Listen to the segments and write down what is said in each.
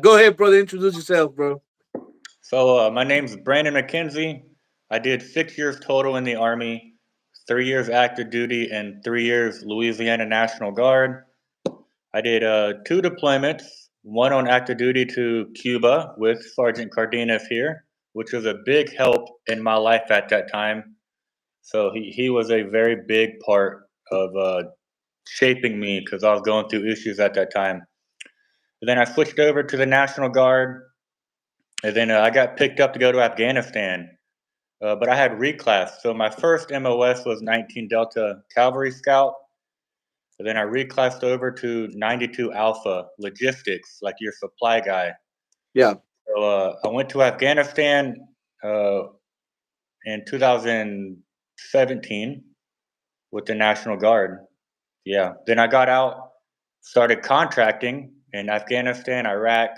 Go ahead, brother. Introduce yourself, bro. So my name's Brandon McKenzie. I did 6 years total in the Army, 3 years active duty, and 3 years Louisiana National Guard. I did two deployments, one on active duty to Cuba with Sergeant Cardenas here, which was a big help in my life at that time. So he was a very big part of shaping me because I was going through issues at that time. And then I switched over to the National Guard, and then I got picked up to go to Afghanistan. But I had reclass. So my first MOS was 19 Delta Cavalry Scout. And then I reclassed over to 92 Alpha Logistics, like your supply guy. Yeah. So I went to Afghanistan uh, in 2017 with the National Guard. Yeah. Then I got out, started contracting in Afghanistan, Iraq,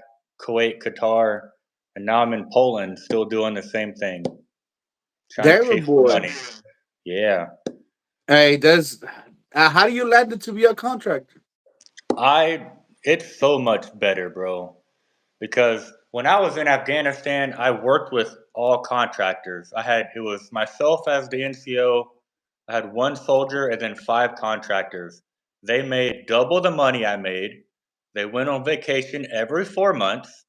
Kuwait, Qatar, and now I'm in Poland, still doing the same thing, trying to Damn, chase the boy. money. Yeah. Hey, does how do you land it to be a contractor? I it's so much better, bro. Because when I was in Afghanistan, I worked with all contractors. It was myself as the NCO. I had one soldier and then five contractors. They made double the money I made. They went on vacation every 4 months.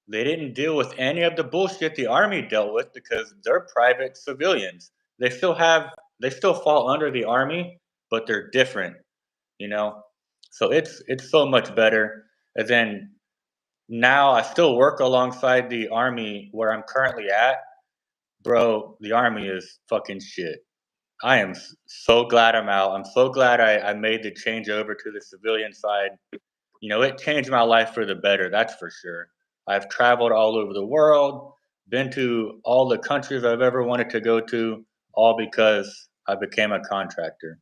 They didn't deal with any of the bullshit the army dealt with because they're private civilians. They still fall under the army, but they're different, you know. So it's so much better. And then now I still work alongside the army where I'm currently at. Bro, the army is fucking shit. I am so glad I'm out. I'm so glad I made the change over to the civilian side. You know, it changed my life for the better, that's for sure. I've traveled all over the world, been to all the countries I've ever wanted to go to, all because I became a contractor.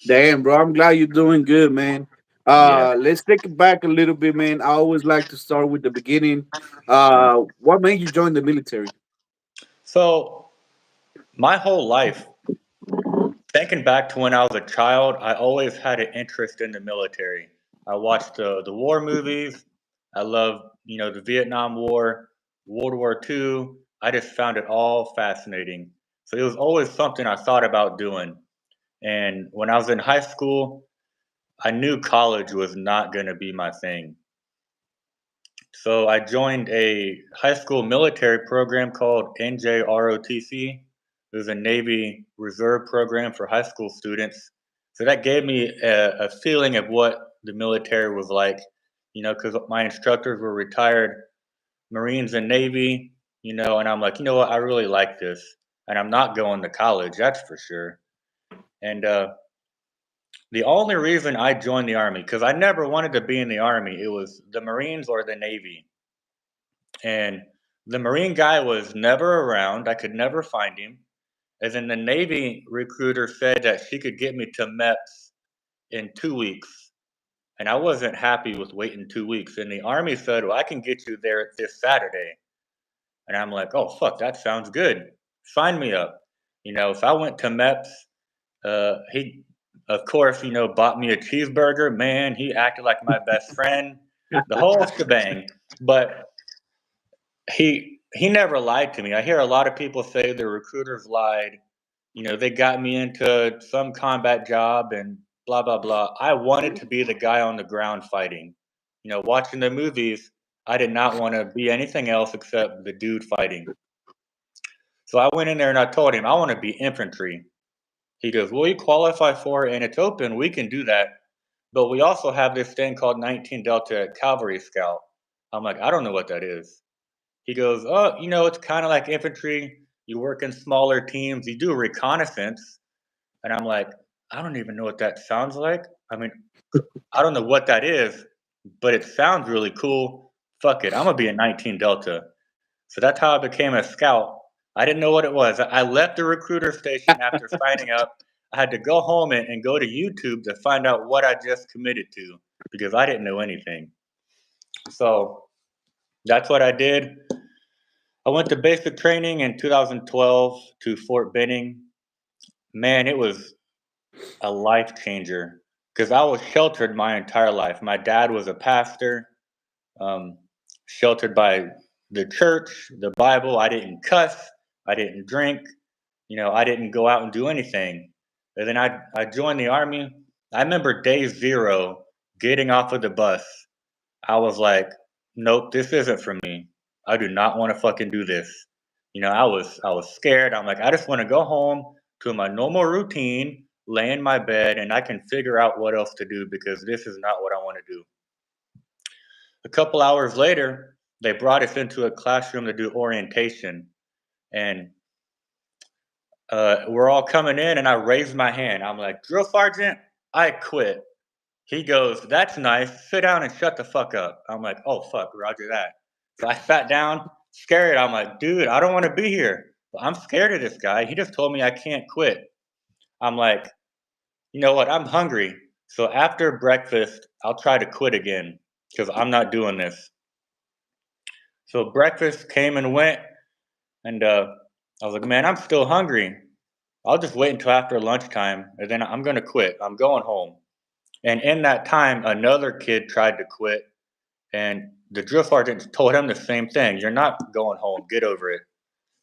Damn, bro. I'm glad you're doing good, man. Yeah. Let's take it back a little bit, man. I always like to start with the beginning. What made you join the military? So, my whole life, thinking back to when I was a child, I always had an interest in the military. I watched the war movies. I loved, the Vietnam War, World War II. I just found it all fascinating. So it was always something I thought about doing. And when I was in high school, I knew college was not going to be my thing. So I joined a high school military program called NJROTC. It was a Navy Reserve program for high school students. So that gave me a feeling of what the military was like, because my instructors were retired Marines and Navy, and I'm like, you know what, I really like this. And I'm not going to college, that's for sure. And the only reason I joined the Army, because I never wanted to be in the Army, it was the Marines or the Navy. And the Marine guy was never around. I could never find him. And then the Navy recruiter said that she could get me to MEPS in 2 weeks. And I wasn't happy with waiting 2 weeks. And the Army said, well, I can get you there this Saturday. And I'm like, oh, fuck, that sounds good. Sign me up. So I went to MEPS. He, of course, bought me a cheeseburger. Man, he acted like my best friend. The whole shebang. But he never lied to me. I hear a lot of people say the recruiters lied. They got me into some combat job and blah blah blah. I wanted to be the guy on the ground fighting. Watching the movies, I did not want to be anything else except the dude fighting. So I went in there and I told him I want to be infantry. He goes, "Well, you qualify for it and it's open. We can do that, but we also have this thing called 19 Delta Cavalry Scout." I'm like, "I don't know what that is." He goes, "Oh, it's kind of like infantry. You work in smaller teams. You do reconnaissance." And I'm like, "I don't even know what that sounds like. I mean, I don't know what that is, but it sounds really cool. Fuck it. I'm going to be a 19 Delta." So that's how I became a scout. I didn't know what it was. I left the recruiter station after signing up. I had to go home and go to YouTube to find out what I just committed to because I didn't know anything. So that's what I did. I went to basic training in 2012 to Fort Benning. Man, it was a life changer because I was sheltered my entire life. My dad was a pastor, um, sheltered by the church, the Bible. I didn't cuss, I didn't drink, I didn't go out and do anything. And then I joined the army. I remember day zero getting off of the bus. I was like, nope, this isn't for me. I do not want to fucking do this. I was scared. I'm like, I just want to go home to my normal routine, lay in my bed, and I can figure out what else to do because this is not what I want to do. A couple hours later, they brought us into a classroom to do orientation, and we're all coming in, and I raised my hand. I'm like, drill sergeant, I quit. He goes, that's nice. Sit down and shut the fuck up. I'm like, oh, fuck, roger that. So I sat down, scared. I'm like, dude, I don't want to be here. But I'm scared of this guy. He just told me I can't quit. I'm like, you know what? I'm hungry. So after breakfast, I'll try to quit again because I'm not doing this. So breakfast came and went. And I was like, man, I'm still hungry. I'll just wait until after lunchtime and then I'm going to quit. I'm going home. And in that time, another kid tried to quit. And the drill sergeant told him the same thing. You're not going home. Get over it.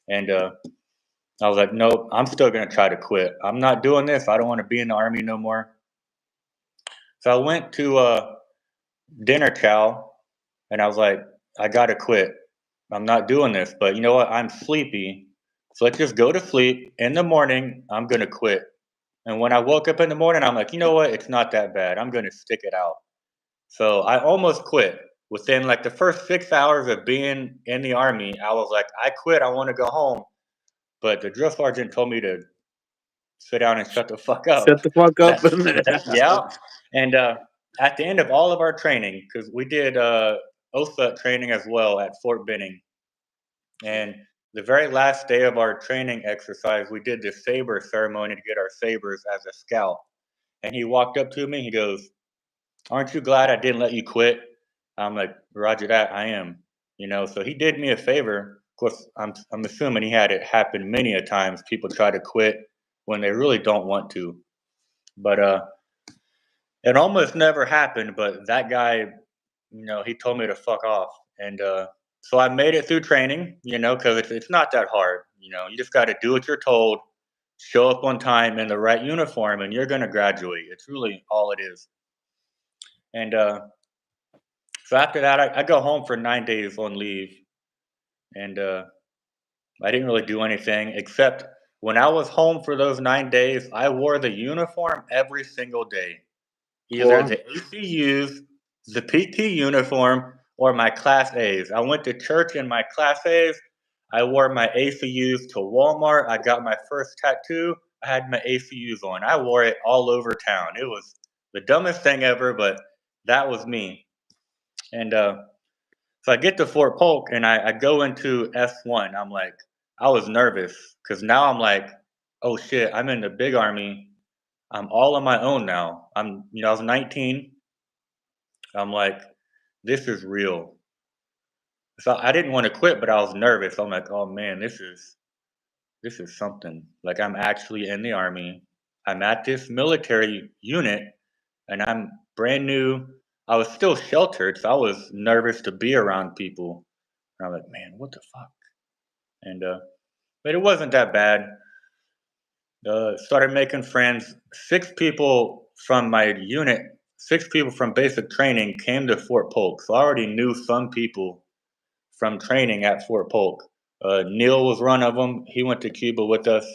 And I was like, nope, I'm still going to try to quit. I'm not doing this. I don't want to be in the army no more. So I went to dinner chow and I was like, I got to quit. I'm not doing this. But you know what? I'm sleepy. So let's just go to sleep. In the morning, I'm going to quit. And when I woke up in the morning, I'm like, you know what? It's not that bad. I'm going to stick it out. So I almost quit. Within like the first 6 hours of being in the army, I was like, I quit. I want to go home. But the drill sergeant told me to sit down and shut the fuck up. Shut the fuck up. Yeah. And at the end of all of our training, because we did OSUT training as well at Fort Benning. And the very last day of our training exercise, we did the saber ceremony to get our sabers as a scout. And he walked up to me. He goes, aren't you glad I didn't let you quit? I'm like, roger that, I am. So he did me a favor. Of course, I'm assuming he had it happen many a times. People try to quit when they really don't want to. But it almost never happened. But that guy, he told me to fuck off. And so I made it through training, because it's not that hard. You just got to do what you're told, show up on time in the right uniform, and you're going to graduate. It's really all it is. And so after that, I go home for 9 days on leave, and I didn't really do anything except when I was home for those 9 days, I wore the uniform every single day, either Wow. the ACUs, the PT uniform, or my Class A's. I went to church in my Class A's. I wore my ACUs to Walmart. I got my first tattoo. I had my ACUs on. I wore it all over town. It was the dumbest thing ever, but that was me. And so I get to Fort Polk and I go into S1. I'm like, I was nervous because now I'm like, oh shit, I'm in the big army. I'm all on my own now. I was 19. I'm like, this is real. So I didn't want to quit, but I was nervous. I'm like, oh man, this is something. Like I'm actually in the army. I'm at this military unit and I'm brand new. I was still sheltered, so I was nervous to be around people. And I'm like, man, what the fuck? And but it wasn't that bad. Started making friends. 6 people from my unit, 6 people from basic training came to Fort Polk. So I already knew some people from training at Fort Polk. Neil was one of them. He went to Cuba with us.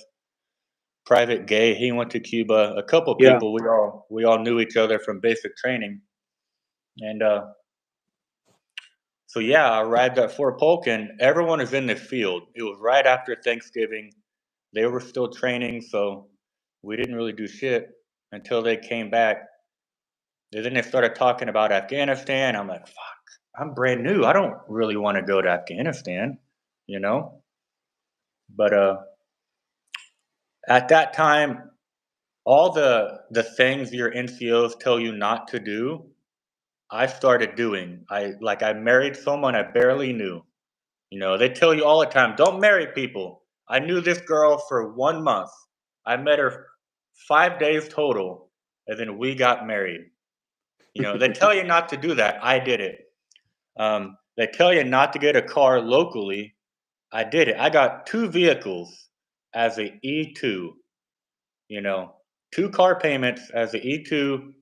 Private Gay, he went to Cuba. A couple Yeah. people, we all knew each other from basic training. And so yeah, I arrived at Fort Polk and everyone is in the field. It was right after Thanksgiving. They were still training, so we didn't really do shit until they came back. And then they started talking about Afghanistan. I'm like, fuck, I'm brand new. I don't really want to go to Afghanistan, you know? But at that time, all the things your NCOs tell you not to do, I started doing. I married someone I barely knew. They tell you all the time, don't marry people. I knew this girl for 1 month. I met her 5 days total, and then we got married. They tell you not to do that. I did it. They tell you not to get a car locally. I did it. I got 2 vehicles as a E2, you know, 2 car payments as a E2,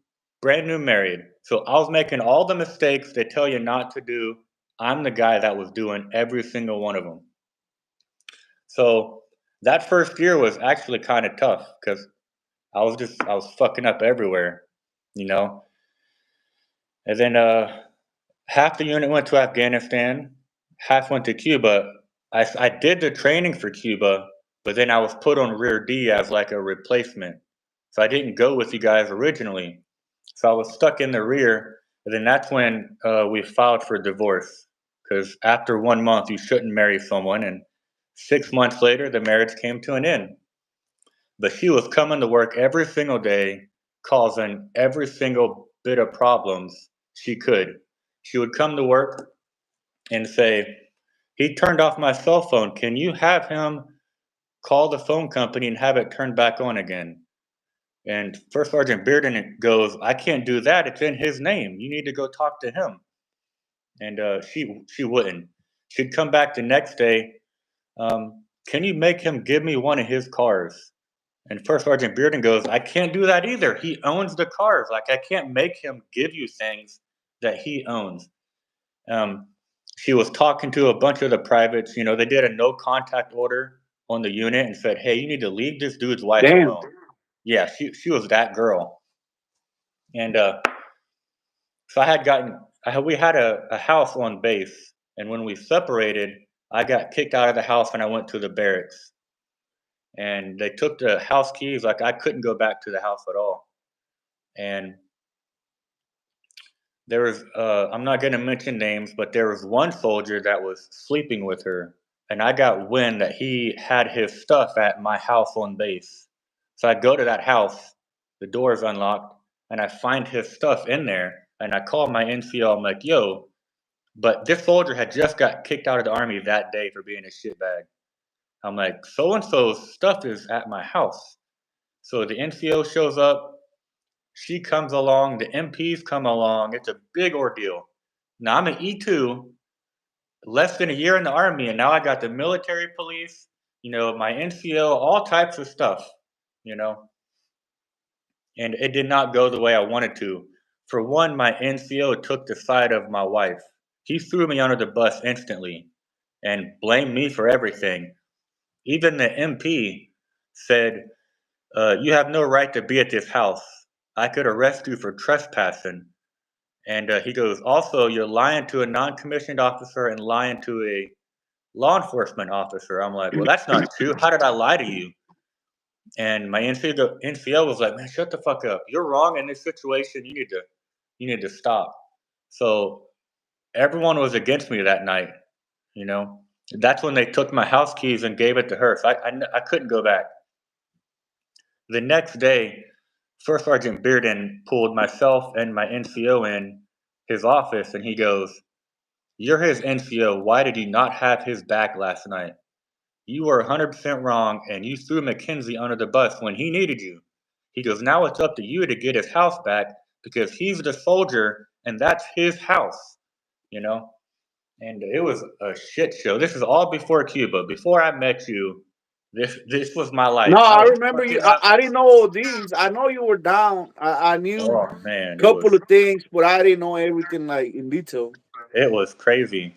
brand new married. So I was making all the mistakes they tell you not to do. I'm the guy that was doing every single one of them. So that first year was actually kind of tough because I was fucking up everywhere, you know. And then half the unit went to Afghanistan, half went to Cuba. I did the training for Cuba, but then I was put on Rear D as like a replacement. So I didn't go with you guys originally. So I was stuck in the rear. And then that's when we filed for divorce. Because after 1 month, you shouldn't marry someone. And 6 months later, the marriage came to an end. But she was coming to work every single day, causing every single bit of problems she could. She would come to work and say, he turned off my cell phone. Can you have him call the phone company and have it turned back on again? And First Sergeant Bearden goes, I can't do that. It's in his name. You need to go talk to him. And she wouldn't. She'd come back the next day. Can you make him give me one of his cars? And First Sergeant Bearden goes, I can't do that either. He owns the cars. Like, I can't make him give you things that he owns. She was talking to a bunch of the privates. They did a no contact order on the unit and said, hey, you need to leave this dude's wife Damn. alone. Yeah, she was that girl. And so we had a house on base. And when we separated, I got kicked out of the house and I went to the barracks. And they took the house keys. Like, I couldn't go back to the house at all. And there was, I'm not going to mention names, but there was one soldier that was sleeping with her. And I got wind that he had his stuff at my house on base. So I go to that house, the door is unlocked, and I find his stuff in there. And I call my NCO. I'm like, yo, but this soldier had just got kicked out of the Army that day for being a shitbag. I'm like, so-and-so's stuff is at my house. So the NCO shows up. She comes along. The MPs come along. It's a big ordeal. Now I'm an E2, less than a year in the Army, and now I got the military police, my NCO, all types of stuff, you know. And it did not go the way I wanted to. For one, my NCO took the side of my wife. He threw me under the bus instantly and blamed me for everything. Even the MP said, you have no right to be at this house. I could arrest you for trespassing. And he goes, also, you're lying to a non-commissioned officer and lying to a law enforcement officer. I'm like, well, that's not true. How did I lie to you? And my NCO was like, man, shut the fuck up. You're wrong in this situation. You need to stop. So everyone was against me that night. That's when they took my house keys and gave it to her. So I couldn't go back. The next day, First Sergeant Bearden pulled myself and my NCO in his office, and he goes, you're his NCO. Why did you not have his back last night? You were 100% wrong, and you threw McKenzie under the bus when he needed you. He goes, now it's up to you to get his house back because he's the soldier, and that's his house, And it was a shit show. This is all before Cuba. Before I met you, this was my life. No, I I was remember you. fucking up. I didn't know all these. I know you were down. I knew Oh man, a couple of things, but I didn't know everything like in detail. it was crazy.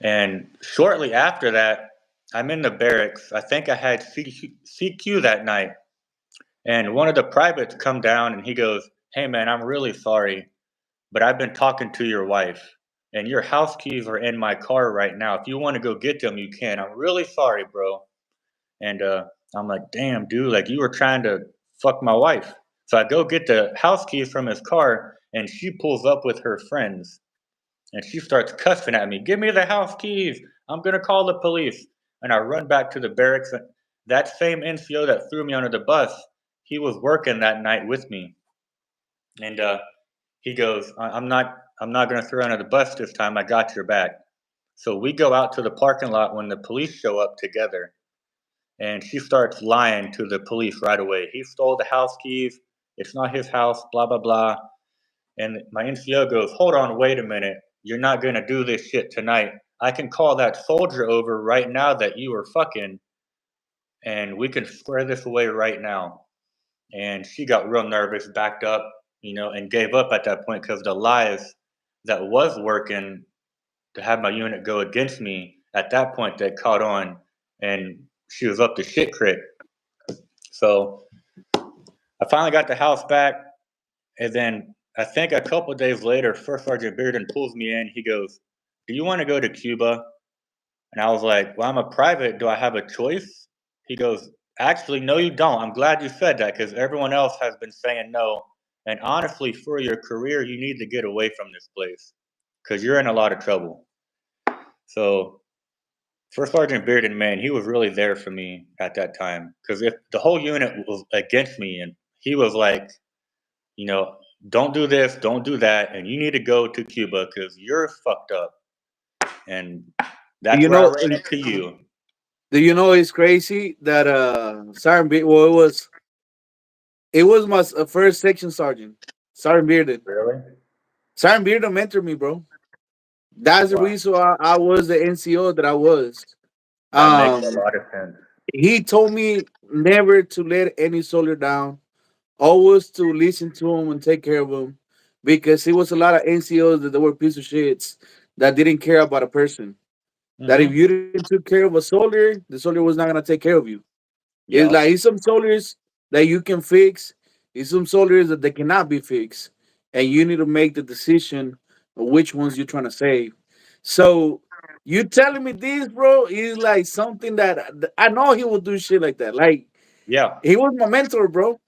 And shortly after that, I'm in the barracks. I think I had CQ that night. And one of the privates come down and he goes, hey man, I'm really sorry, but I've been talking to your wife and your house keys are in my car right now. If you want to go get them, you can. I'm really sorry, bro. And I'm like, damn, dude, like you were trying to fuck my wife. So I go get the house keys from his car and she pulls up with her friends and she starts cussing at me. Give me the house keys. I'm going to call the police. And I run back to the barracks. And that same NCO that threw me under the bus, he was working that night with me. And he goes, I'm not going to throw you under the bus this time. I got your back. So we go out to the parking lot when the police show up together, and she starts lying to the police right away. He stole the house keys. It's not his house. Blah blah blah. And my NCO goes, "Hold on, wait a minute. You're not gonna do this shit tonight. I can call that soldier over right now that you were fucking, and we can square this away right now." And she got real nervous, backed up, and gave up at that point because the lies that was working to have my unit go against me at that point they caught on, and she was up to shit creek. So I finally got the house back, and then I think a couple of days later, First Sergeant Bearden pulls me in. He goes, "Do you want to go to Cuba?" And I was like, "Well, I'm a private. Do I have a choice?" He goes, "Actually, no, you don't. I'm glad you said that because everyone else has been saying no. And honestly, for your career, you need to get away from this place because you're in a lot of trouble." So First Sergeant Bearden, man, he was really there for me at that time because if the whole unit was against me, and he was like, you know, "Don't do this, don't do that, and you need to go to Cuba because you're fucked up." And that's You where I know, ran into you. do you know it's crazy that well, it was my first section sergeant, Sergeant Bearden. Really? Sergeant Bearden mentored me, bro. That's the Wow. reason why I was the NCO that I was. That makes a Um, lot of sense. he told me never to let any soldier down, always to listen to him and take care of him, because it was a lot of NCOs that were piece of shits that didn't care about a person. That if Mm-hmm. you didn't take care of a soldier, the soldier was not gonna take care of you. It's Yep. like it's some soldiers that you can fix, it's some soldiers that they cannot be fixed, and you need to make the decision of which ones you're trying to save. So you telling me this, bro, is like something that I know he will do shit like that. Like Yeah. he was my mentor, bro.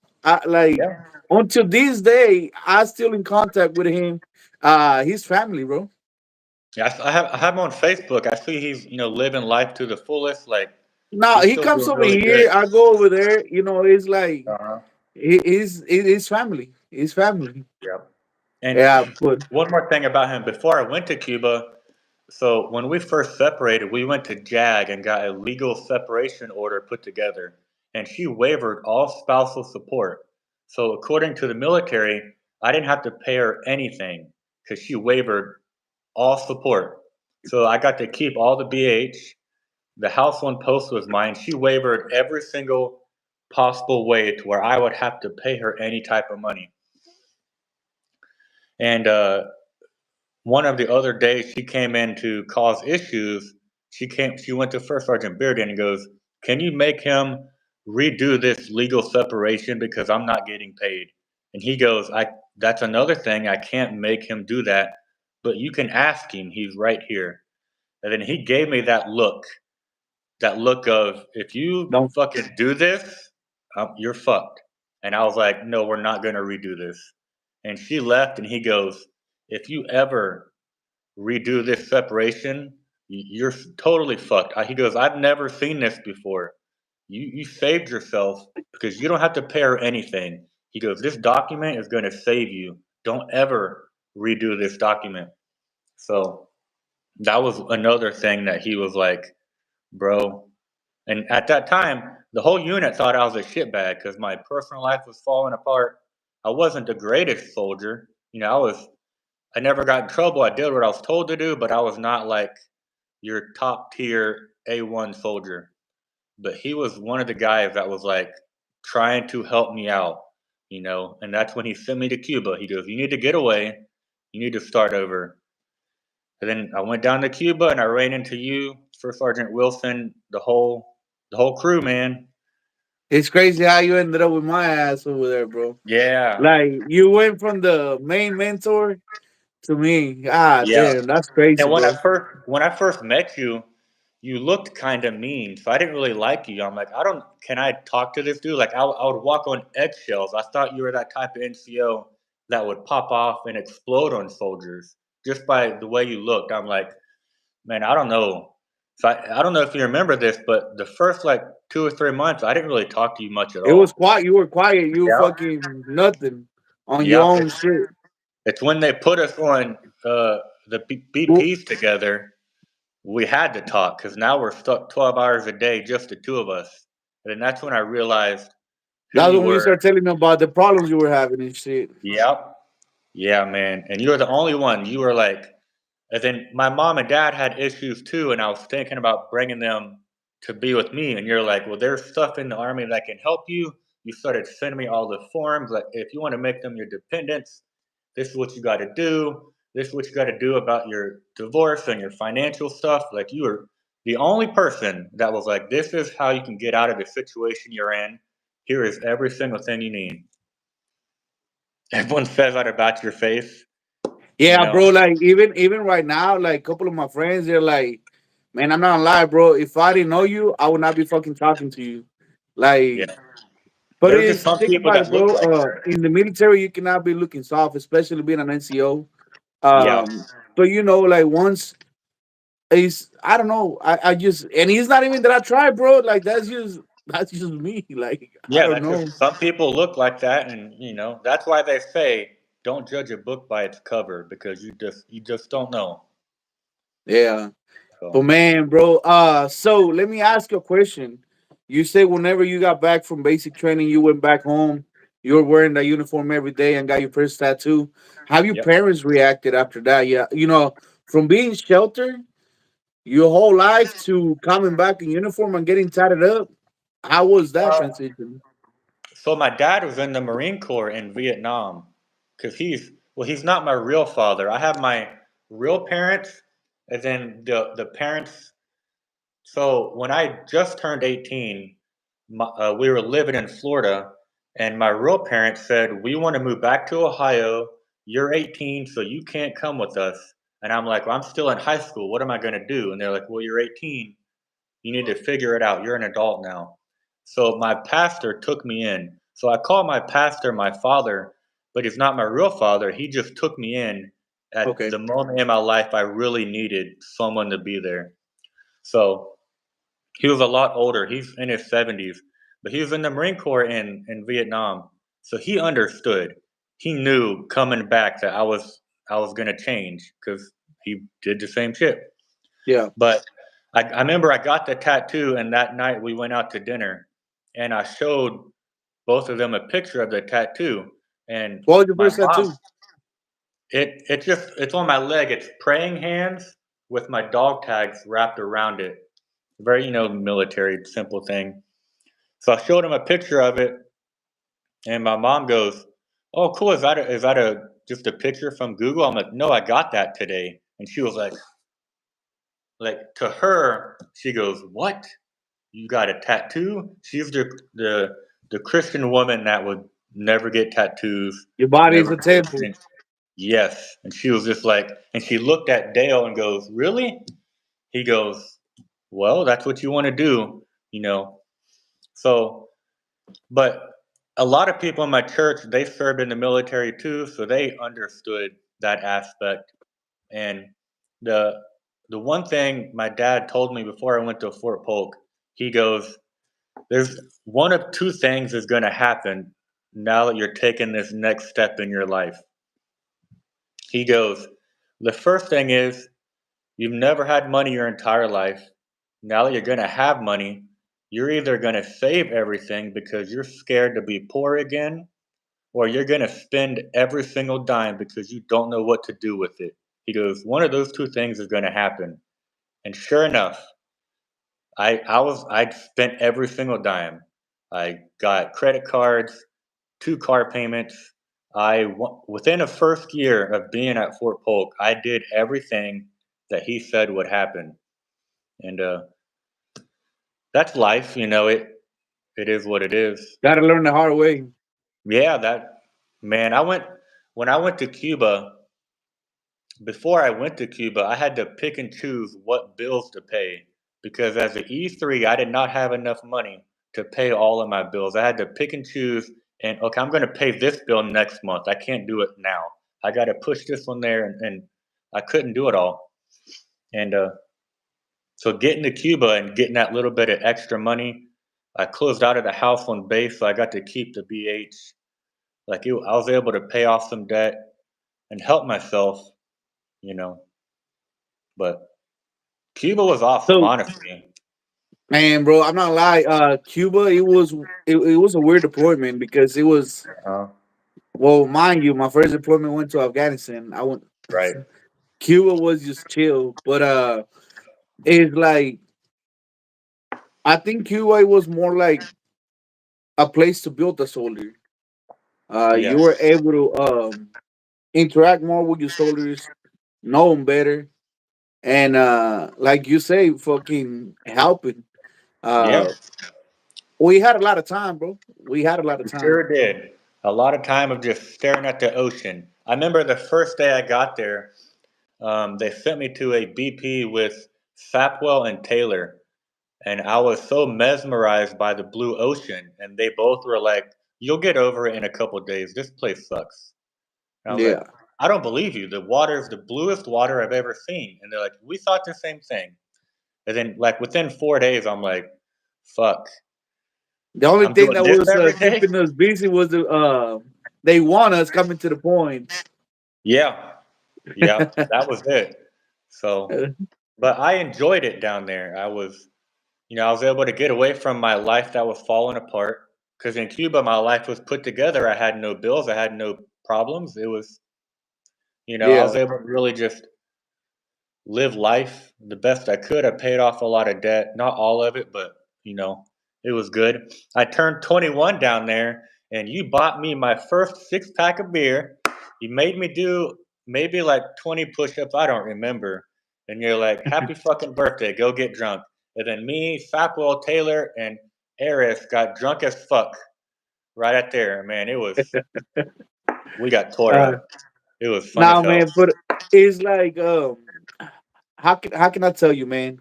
Like Yeah. until this day, I still in contact with him. His family, bro. Yeah. I have him on Facebook. I see he's living life to the fullest. Like Now he's he still comes doing over really here. good. I go over there. It's like Uh-huh. his family. His family. Yep. And Yeah, but one more thing about him. Before I went to Cuba, so when we first separated, we went to JAG and got a legal separation order put together, and she waived all spousal support. So according to the military, I didn't have to pay her anything because she waived all support. So I got to keep all the BH. The house one post was mine. She waived every single possible way to where I would have to pay her any type of money. And one of the other days she came in to cause issues. She went to First Sergeant Bearden and goes, "Can you make him redo this legal separation because I'm not getting paid?" And he goes, "I That's another thing. I can't make him do that, but you can ask him. He's right here." And then he gave me that look of, "If you don't. fucking do this, you're fucked." And I was like, "No, we're not going to redo this." And she left, and he goes, "If you ever redo this separation, you're totally fucked." He goes, "I've never seen this before. You saved yourself because you don't have to pay her anything." He goes, "This document is going to save you. Don't ever redo this document." So that was another thing that he was like, "Bro." And at that time, the whole unit thought I was a shitbag because my personal life was falling apart. I wasn't the greatest soldier. I never got in trouble. I did what I was told to do, but I was not like your top tier A1 soldier. But he was one of the guys that was like trying to help me out. And that's when he sent me to Cuba. He goes, "You need to get away. You need to start over." And then I went down to Cuba and I ran into you, First Sergeant Wilson, the whole crew, man. It's crazy how you ended up with my ass over there, bro. Yeah. Like you went from the main mentor to me. Ah, Yeah. damn, that's crazy, And when I bro. first when I first met you, you looked kind of mean, so I didn't really like you. I'm like, I don't. Can I talk to this dude? Like, I would walk on eggshells. I thought you were that type of NCO that would pop off and explode on soldiers just by the way you looked. I'm like, man, I don't know. So I don't know if you remember this, but the first like 2 or 3 months, I didn't really talk to you much at It was all. quiet. You were quiet. You Yeah. fucking nothing on your Yep. own It's, shit. it's when they put us on the Well, BPs together. we had to talk because now we're stuck 12 hours a day, just the two of us. And then that's when I realized who That's you when you were. start telling them about the problems you were having and shit. Yep. Yeah, man. And you were the only one. You were like, and then my mom and dad had issues too, and I was thinking about bringing them to be with me. And you're like, well, there's stuff in the army that can help you. You started sending me all the forms. Like, if you want to make them your dependents, this is what you got to do. This is what you got to do about your divorce and your financial stuff. Like, you were the only person that was like, this is how you can get out of the situation you're in. Here is every single thing you need. Everyone says that about your face, you Yeah, know? bro. Like even right now, like a couple of my friends, they're like, "Man, I'm not gonna lie, bro. If I didn't know you, I would not be fucking talking to you." Yeah. Like, but There's just it's some think people about that it, look bro. like that. In the military, you cannot be looking soft, especially being an NCO. Yeah. So like once it's, I don't know, I just, and it's not even that I try, bro. Like that's just me. Like I Yeah, don't that's know. just some people look like that, and that's why they say don't judge a book by its cover because you just don't know. Yeah. But So man, bro, so let me ask you a question. You say whenever you got back from basic training, you went back home, you were wearing that uniform every day and got your first tattoo. How your yep. parents reacted after that? Yeah, from being sheltered your whole life to coming back in uniform and getting tatted up. How was that Uh, transition? so my dad was in the Marine Corps in Vietnam because he's not my real father. I have my real parents, and then the parents. So when I just turned 18, we were living in Florida, and my real parents said, "We want to move back to Ohio. You're 18, so you can't come with us." And I'm like, well, "I'm still in high school. What am I going to do?" And they're like, "Well, you're 18. You need to figure it out. You're an adult now." So my pastor took me in. So I call my pastor my father, but he's not my real father. He just took me in at Okay. the moment in my life I really needed someone to be there. So he was a lot older. He's in his 70s, but he was in the Marine Corps in Vietnam. So he understood. He knew coming back that I was gonna change because he did the same shit. Yeah. But I remember I got the tattoo, and that night we went out to dinner, and I showed both of them a picture of the tattoo. And What was your my first mom, tattoo? it's on my leg. It's praying hands with my dog tags wrapped around it. Very military simple thing. So I showed him a picture of it, and my mom goes, "Oh, cool. Is that a just a picture from Google?" I'm like, "No, I got that today." And she was like to her, she goes, "What? You got a tattoo?" She's the Christian woman that would never get tattoos, Your body is never a do temple. anything. Yes, and she was just like, and she looked at Dale and goes, "Really?" He goes, "Well, that's what you want to do, you know." So but a lot of people in my church, they served in the military too, so they understood that aspect. And the the one thing my dad told me before I went to Fort Polk, he goes, "There's one of two things is going to happen now that you're taking this next step in your life." He goes, "The first thing is you've never had money your entire life. Now that you're going to have money, you're either going to save everything because you're scared to be poor again, or you're going to spend every single dime because you don't know what to do with it." He goes, "One of those two things is going to happen." And sure enough, I'd spent every single dime. I got credit cards, two car payments. Within a first year of being at Fort Polk, I did everything that he said would happen. And that's life, it is what it is. Gotta learn the hard way. Yeah, man, when I went to Cuba. Before I went to Cuba, I had to pick and choose what bills to pay because as an E3, I did not have enough money to pay all of my bills. I had to pick and choose, and okay, I'm going to pay this bill next month. I can't do it now. I got to push this one there, and I couldn't do it all. And so getting to Cuba and getting that little bit of extra money, I closed out of the house on base, so I got to keep the BH. I was able to pay off some debt and help myself, you know. But Cuba was awesome, So, honestly. man, bro, I'm not gonna lie. Cuba, it was a weird deployment because it was, Uh, well, mind you, my first deployment went to Afghanistan. I went. right. Cuba was just chill, but it's like I think Cuba was more like a place to build a soldier. You Yes. were able to interact more with your soldiers, know them better, and like you say, fucking helping. Yeah, Uh, we had a lot of time, bro. We had a lot of we time. sure did. A lot of time of just staring at the ocean. I remember the first day I got there, they sent me to a BP with Fapwell and Taylor, and I was so mesmerized by the blue ocean, and they both were like, "You'll get over it in a couple of days. This place sucks." And I was like, Yeah. "I don't believe you. The water is the bluest water I've ever seen." And they're like, "We thought the same thing." And then, like within 4 days, I'm like, "Fuck, The only I'm thing doing that this was every day." keeping us busy was the they want us coming to the point. Yeah, yeah, that was it. So, but I enjoyed it down there. I was able to get away from my life that was falling apart. Because in Cuba, my life was put together. I had no bills. I had no problems. I was Yeah. able to really just live life the best I could. I paid off a lot of debt, not all of it, but you know, it was good. I turned 21 down there, and you bought me my first 6 pack of beer. You made me do maybe like 20 push-ups. I don't remember. And you're like, "Happy fucking birthday! Go get drunk." And then me, Fapwell, Taylor, and Eris got drunk as fuck right at there. Man, we got tore Uh, up. It was fun as now, hell. man, but it's like how can I tell you, man?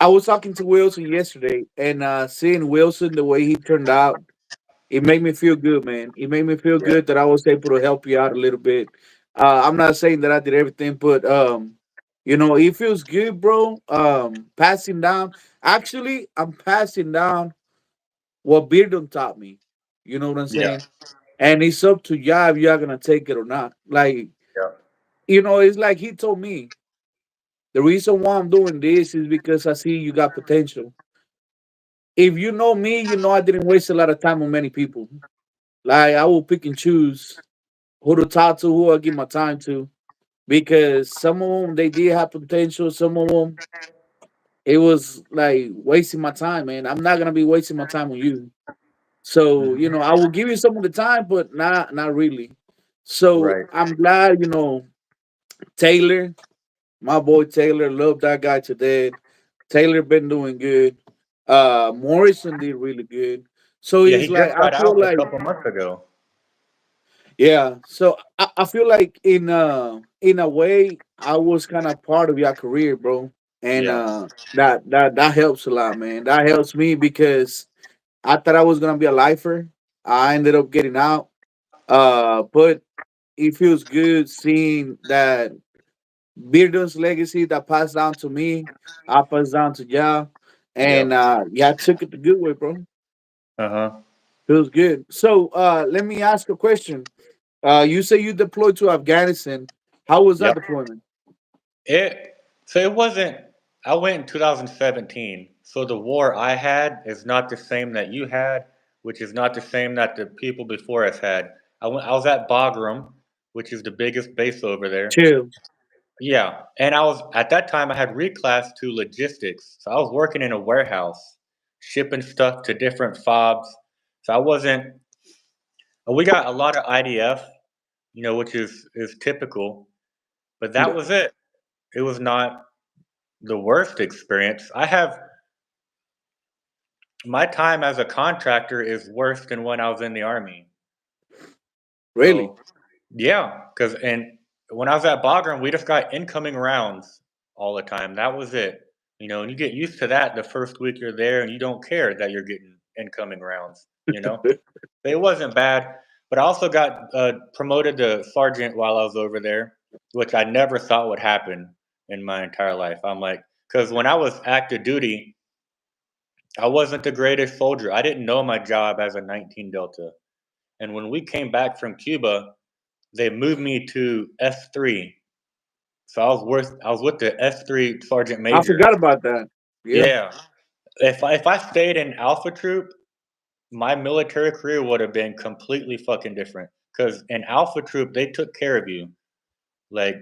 I was talking to Wilson yesterday, and seeing Wilson the way he turned out, it made me feel good, man. It made me feel Yeah. good that I was able to help you out a little bit. I'm not saying that I did everything, but it feels good, bro. Passing down. Actually, I'm passing down what Beardon taught me. You know what I'm Yeah. saying? And it's up to you if you're gonna take it or not. Like, Yeah. it's like he told me the reason why I'm doing this is because I see you got potential. If you know me, you know I didn't waste a lot of time on many people. Like I will pick and choose who to talk to, who I give my time to, because some of them they did have potential. Some of them it was like wasting my time, man. I'm not gonna be wasting my time on you. So Mhm. I will give you some of the time, but not really. So Right. I'm glad, Taylor, my boy Taylor, love that guy to death. Taylor been doing good. Morrison did really good. So Yeah, he it's like just I got feel out a like couple months ago. yeah. So I feel like in a way I was kind of part of your career, bro. And Yeah. that helps a lot, man. That helps me because I thought I was gonna be a lifer. I ended up getting out. But it feels good seeing that Bearden's legacy that passed down to me, I passed down to y'all. And Yep. yeah, I took it the good way, bro. Uh-huh. Feels good. So let me ask a question. You say you deployed to Afghanistan. How was that Yep. deployment? It so it wasn't I went in 2017. So the war I had is not the same that you had, which is not the same that the people before us had. I was at Bagram, which is the biggest base over there. Chill. Yeah. And I was at that time I had reclassed to logistics. So I was working in a warehouse, shipping stuff to different fobs. So I wasn't we got a lot of IDF, which is typical. But that Yeah. was it. It was not the worst experience. I have my time as a contractor is worse than when I was in the army. Really? So yeah, because and when I was at Bagram, we just got incoming rounds all the time. That was it. And you get used to that the first week you're there, and you don't care that you're getting incoming rounds. But it wasn't bad. But I also got promoted to sergeant while I was over there, which I never thought would happen in my entire life. I'm like, because when I was active duty, I wasn't the greatest soldier. I didn't know my job as a 19 Delta. And when we came back from Cuba, they moved me to S3, So I was with the S3 sergeant I major. forgot about that. Yeah, Yeah. If I stayed in Alpha Troop, my military career would have been completely fucking different. Because in Alpha Troop, they took care of you. Like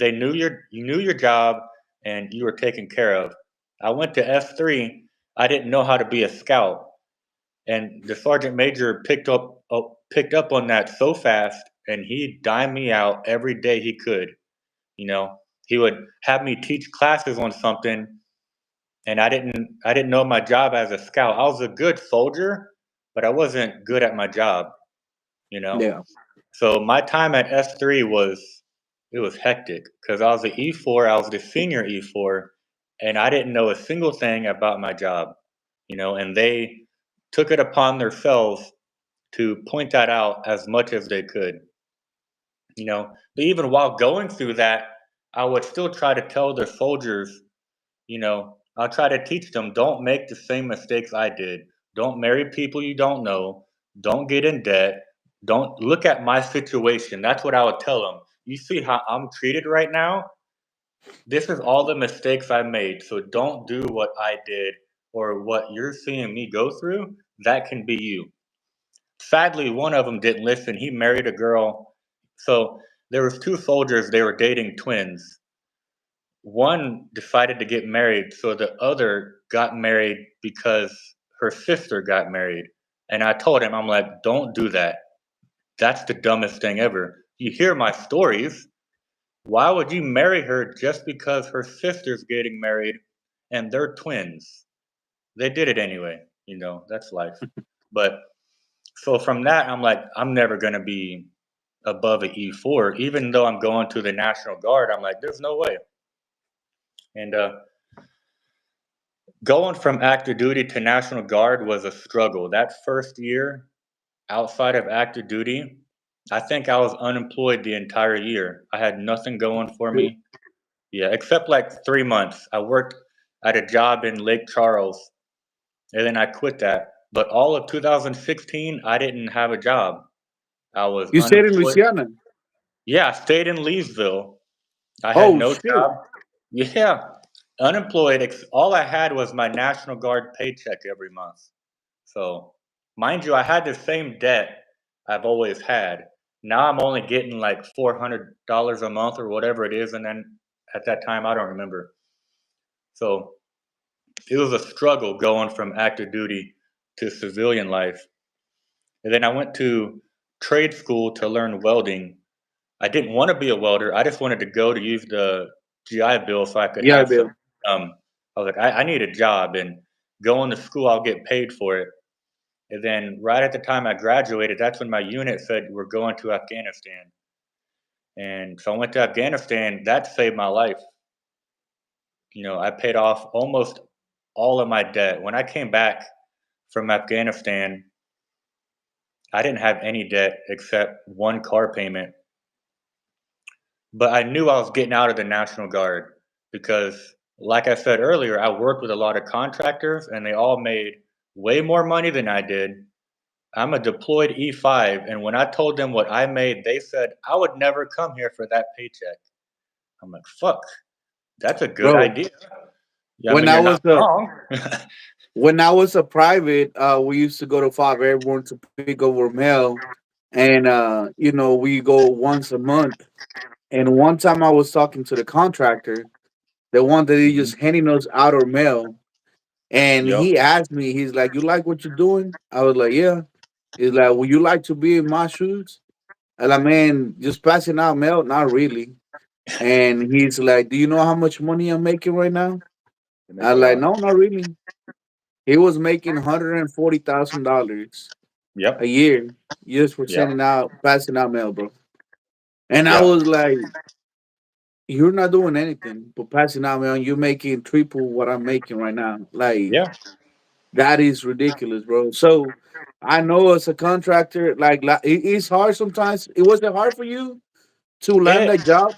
they knew you knew your job, and you were taken care of. I went to F3. I didn't know how to be a scout, and the sergeant major picked up on that so fast, and he dimed me out every day he could. You know, he would have me teach classes on something, and I didn't know my job as a scout. I was a good soldier, but I wasn't good at my job. You know, yeah. so my time at S3 was hectic because I was an E4, I was the senior E4, and I didn't know a single thing about my job. And they took it upon themselves to point that out as much as they could. But even while going through that, I would still try to tell the soldiers, I'll try to teach them, don't make the same mistakes I did. Don't marry people you don't know. Don't get in debt. Don't look at my situation. That's what I would tell them. You see how I'm treated right now? This is all the mistakes I made. So don't do what I did or what you're seeing me go through. That can be you. Sadly, one of them didn't listen. He married a girl. So there was two soldiers. They were dating twins. One decided to get married, so the other got married because her sister got married. And I told him, I'm like, don't do that. That's the dumbest thing ever. You hear my stories. Why would you marry her just because her sister's getting married and they're twins? They did it anyway. That's life. But so from that, I'm like, I'm never going to be above an E4. Even though I'm going to the National Guard, I'm like, there's no way. And going from active duty to National Guard was a struggle. That first year outside of active duty, I think I was unemployed the entire year. I had nothing going for me. Yeah, except like 3 months. I worked at a job in Lake Charles, and then I quit that. But all of 2016, I didn't have a job. I was You stayed in unemployed. Louisiana. Yeah, I stayed in Leesville. I had Oh no shit! job. Yeah, unemployed. All I had was my National Guard paycheck every month. So, mind you, I had the same debt I've always had. Now I'm only getting like $400 a month or whatever it is, and then at that time I don't remember. So it was a struggle going from active duty to civilian life. And then I went to trade school to learn welding. I didn't want to be a welder. I just wanted to go to use the GI Bill so I could Yeah, have some. Bill. I was like, I need a job, and going to school, I'll get paid for it. And then right at the time I graduated, that's when my unit said we're going to Afghanistan. And so I went to Afghanistan. That saved my life. I paid off almost all of my debt. When I came back from Afghanistan, I didn't have any debt except one car payment. But I knew I was getting out of the National Guard because, like I said earlier, I worked with a lot of contractors and they all made way more money than I did. I'm a deployed E5, and when I told them what I made, they said I would never come here for that paycheck. I'm like, fuck, that's a good Bro, idea. Yeah, I when mean, I you're was not a wrong. when I was a private, we used to go to Father Airborne to pick up our mail, and we go once a month. And one time I was talking to the contractor, the one that is just Mhm. handing us out our mail, and Yep. he asked me, he's like, "You like what you're doing?" I was like, "Yeah." He's like, "Would you like to be in my shoes?" And like, man, just passing out mail, not really. And he's like, "Do you know how much money I'm making right now?" You make I a like, lot. "No, not really." He was making $140,000 a Yep. year just for Yep. passing out mail, bro. And I Yep. was like, "You're not doing anything but passing out mail. You're making triple what I'm making right now. Like Yeah. that is ridiculous, bro." So I know as a contractor, it's hard sometimes. It wasn't hard for you to land It that job.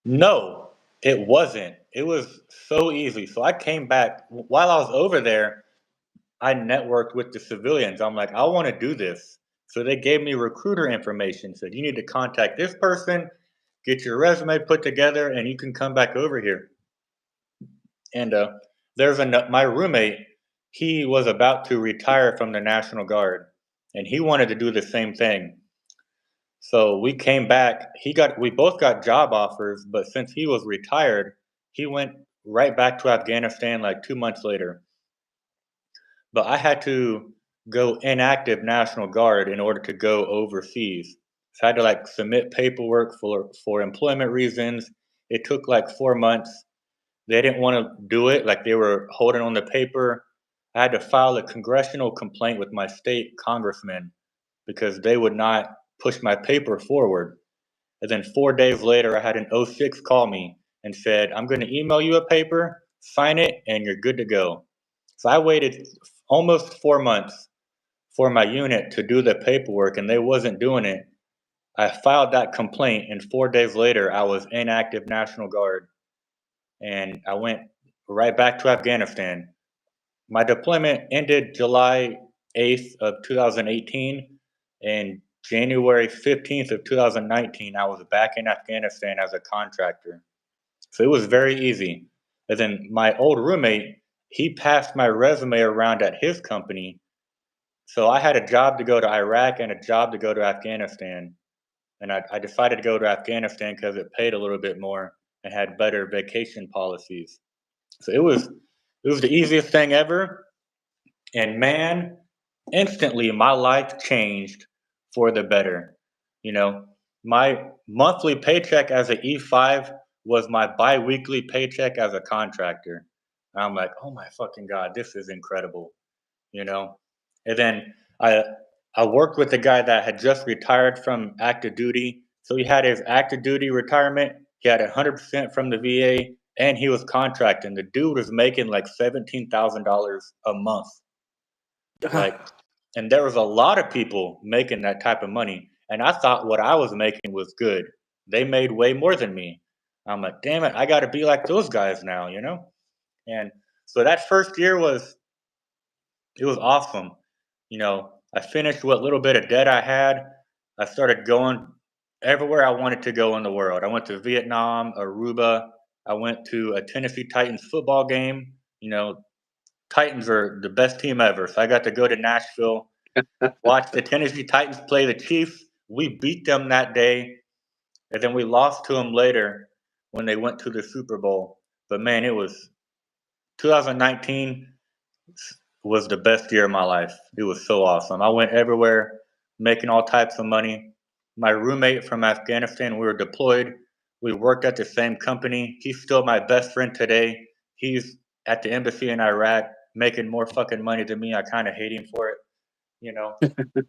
No, it wasn't. It was so easy. So I came back while I was over there. I networked with the civilians. I'm like, I want to do this. So they gave me recruiter information. Said you need to contact this person. get your resume put together, and you can come back over here. And my roommate. He was about to retire from the National Guard, and he wanted to do the same thing. So we came back. We both got job offers, but since he was retired, he went right back to Afghanistan like 2 months later. But I had to go inactive National Guard in order to go overseas. So I had to like submit paperwork for employment reasons. It took like 4 months. They didn't want to do it, like they were holding on the paper. I had to file a congressional complaint with my state congressman because they would not push my paper forward. And then 4 days later, I had an O6 call me and said, I'm going to email you a paper, sign it, and you're good to go. So I waited almost 4 months for my unit to do the paperwork, and they wasn't doing it. I filed that complaint, and 4 days later, I was inactive National Guard, and I went right back to Afghanistan. My deployment ended July 8th of 2018, and January 15th of 2019, I was back in Afghanistan as a contractor. So it was very easy. And then my old roommate, he passed my resume around at his company. So I had a job to go to Iraq and a job to go to Afghanistan. And I decided to go to Afghanistan because it paid a little bit more and had better vacation policies. So it was the easiest thing ever. And man, instantly my life changed for the better. You know, my monthly paycheck as an E5 was my bi-weekly paycheck as a contractor. And I'm like, oh my fucking God, this is incredible, you know? And then I I worked with a guy that had just retired from active duty. So he had his active duty retirement, he had 100% from the VA, and he was contracting. The dude was making like $17,000 a month. Like, and there was a lot of people making that type of money. And I thought what I was making was good. They made way more than me. I'm like, damn it, I got to be like those guys now, you know? And so that first year it was awesome. You know, I finished what little bit of debt I had. I started going everywhere I wanted to go in the world. I went to Vietnam, Aruba. I went to a Tennessee Titans football game. You know, Titans are the best team ever. So I got to go to Nashville, watch the Tennessee Titans play the Chiefs. We beat them that day, and then we lost to them later when they went to the Super Bowl. But man, it was 2019 was the best year of my life. It was so awesome. I went everywhere, making all types of money. My roommate from Afghanistan, we were deployed. We worked at the same company. He's still my best friend today. He's at the embassy in Iraq making more fucking money than me. I kind of hate him for it, you know.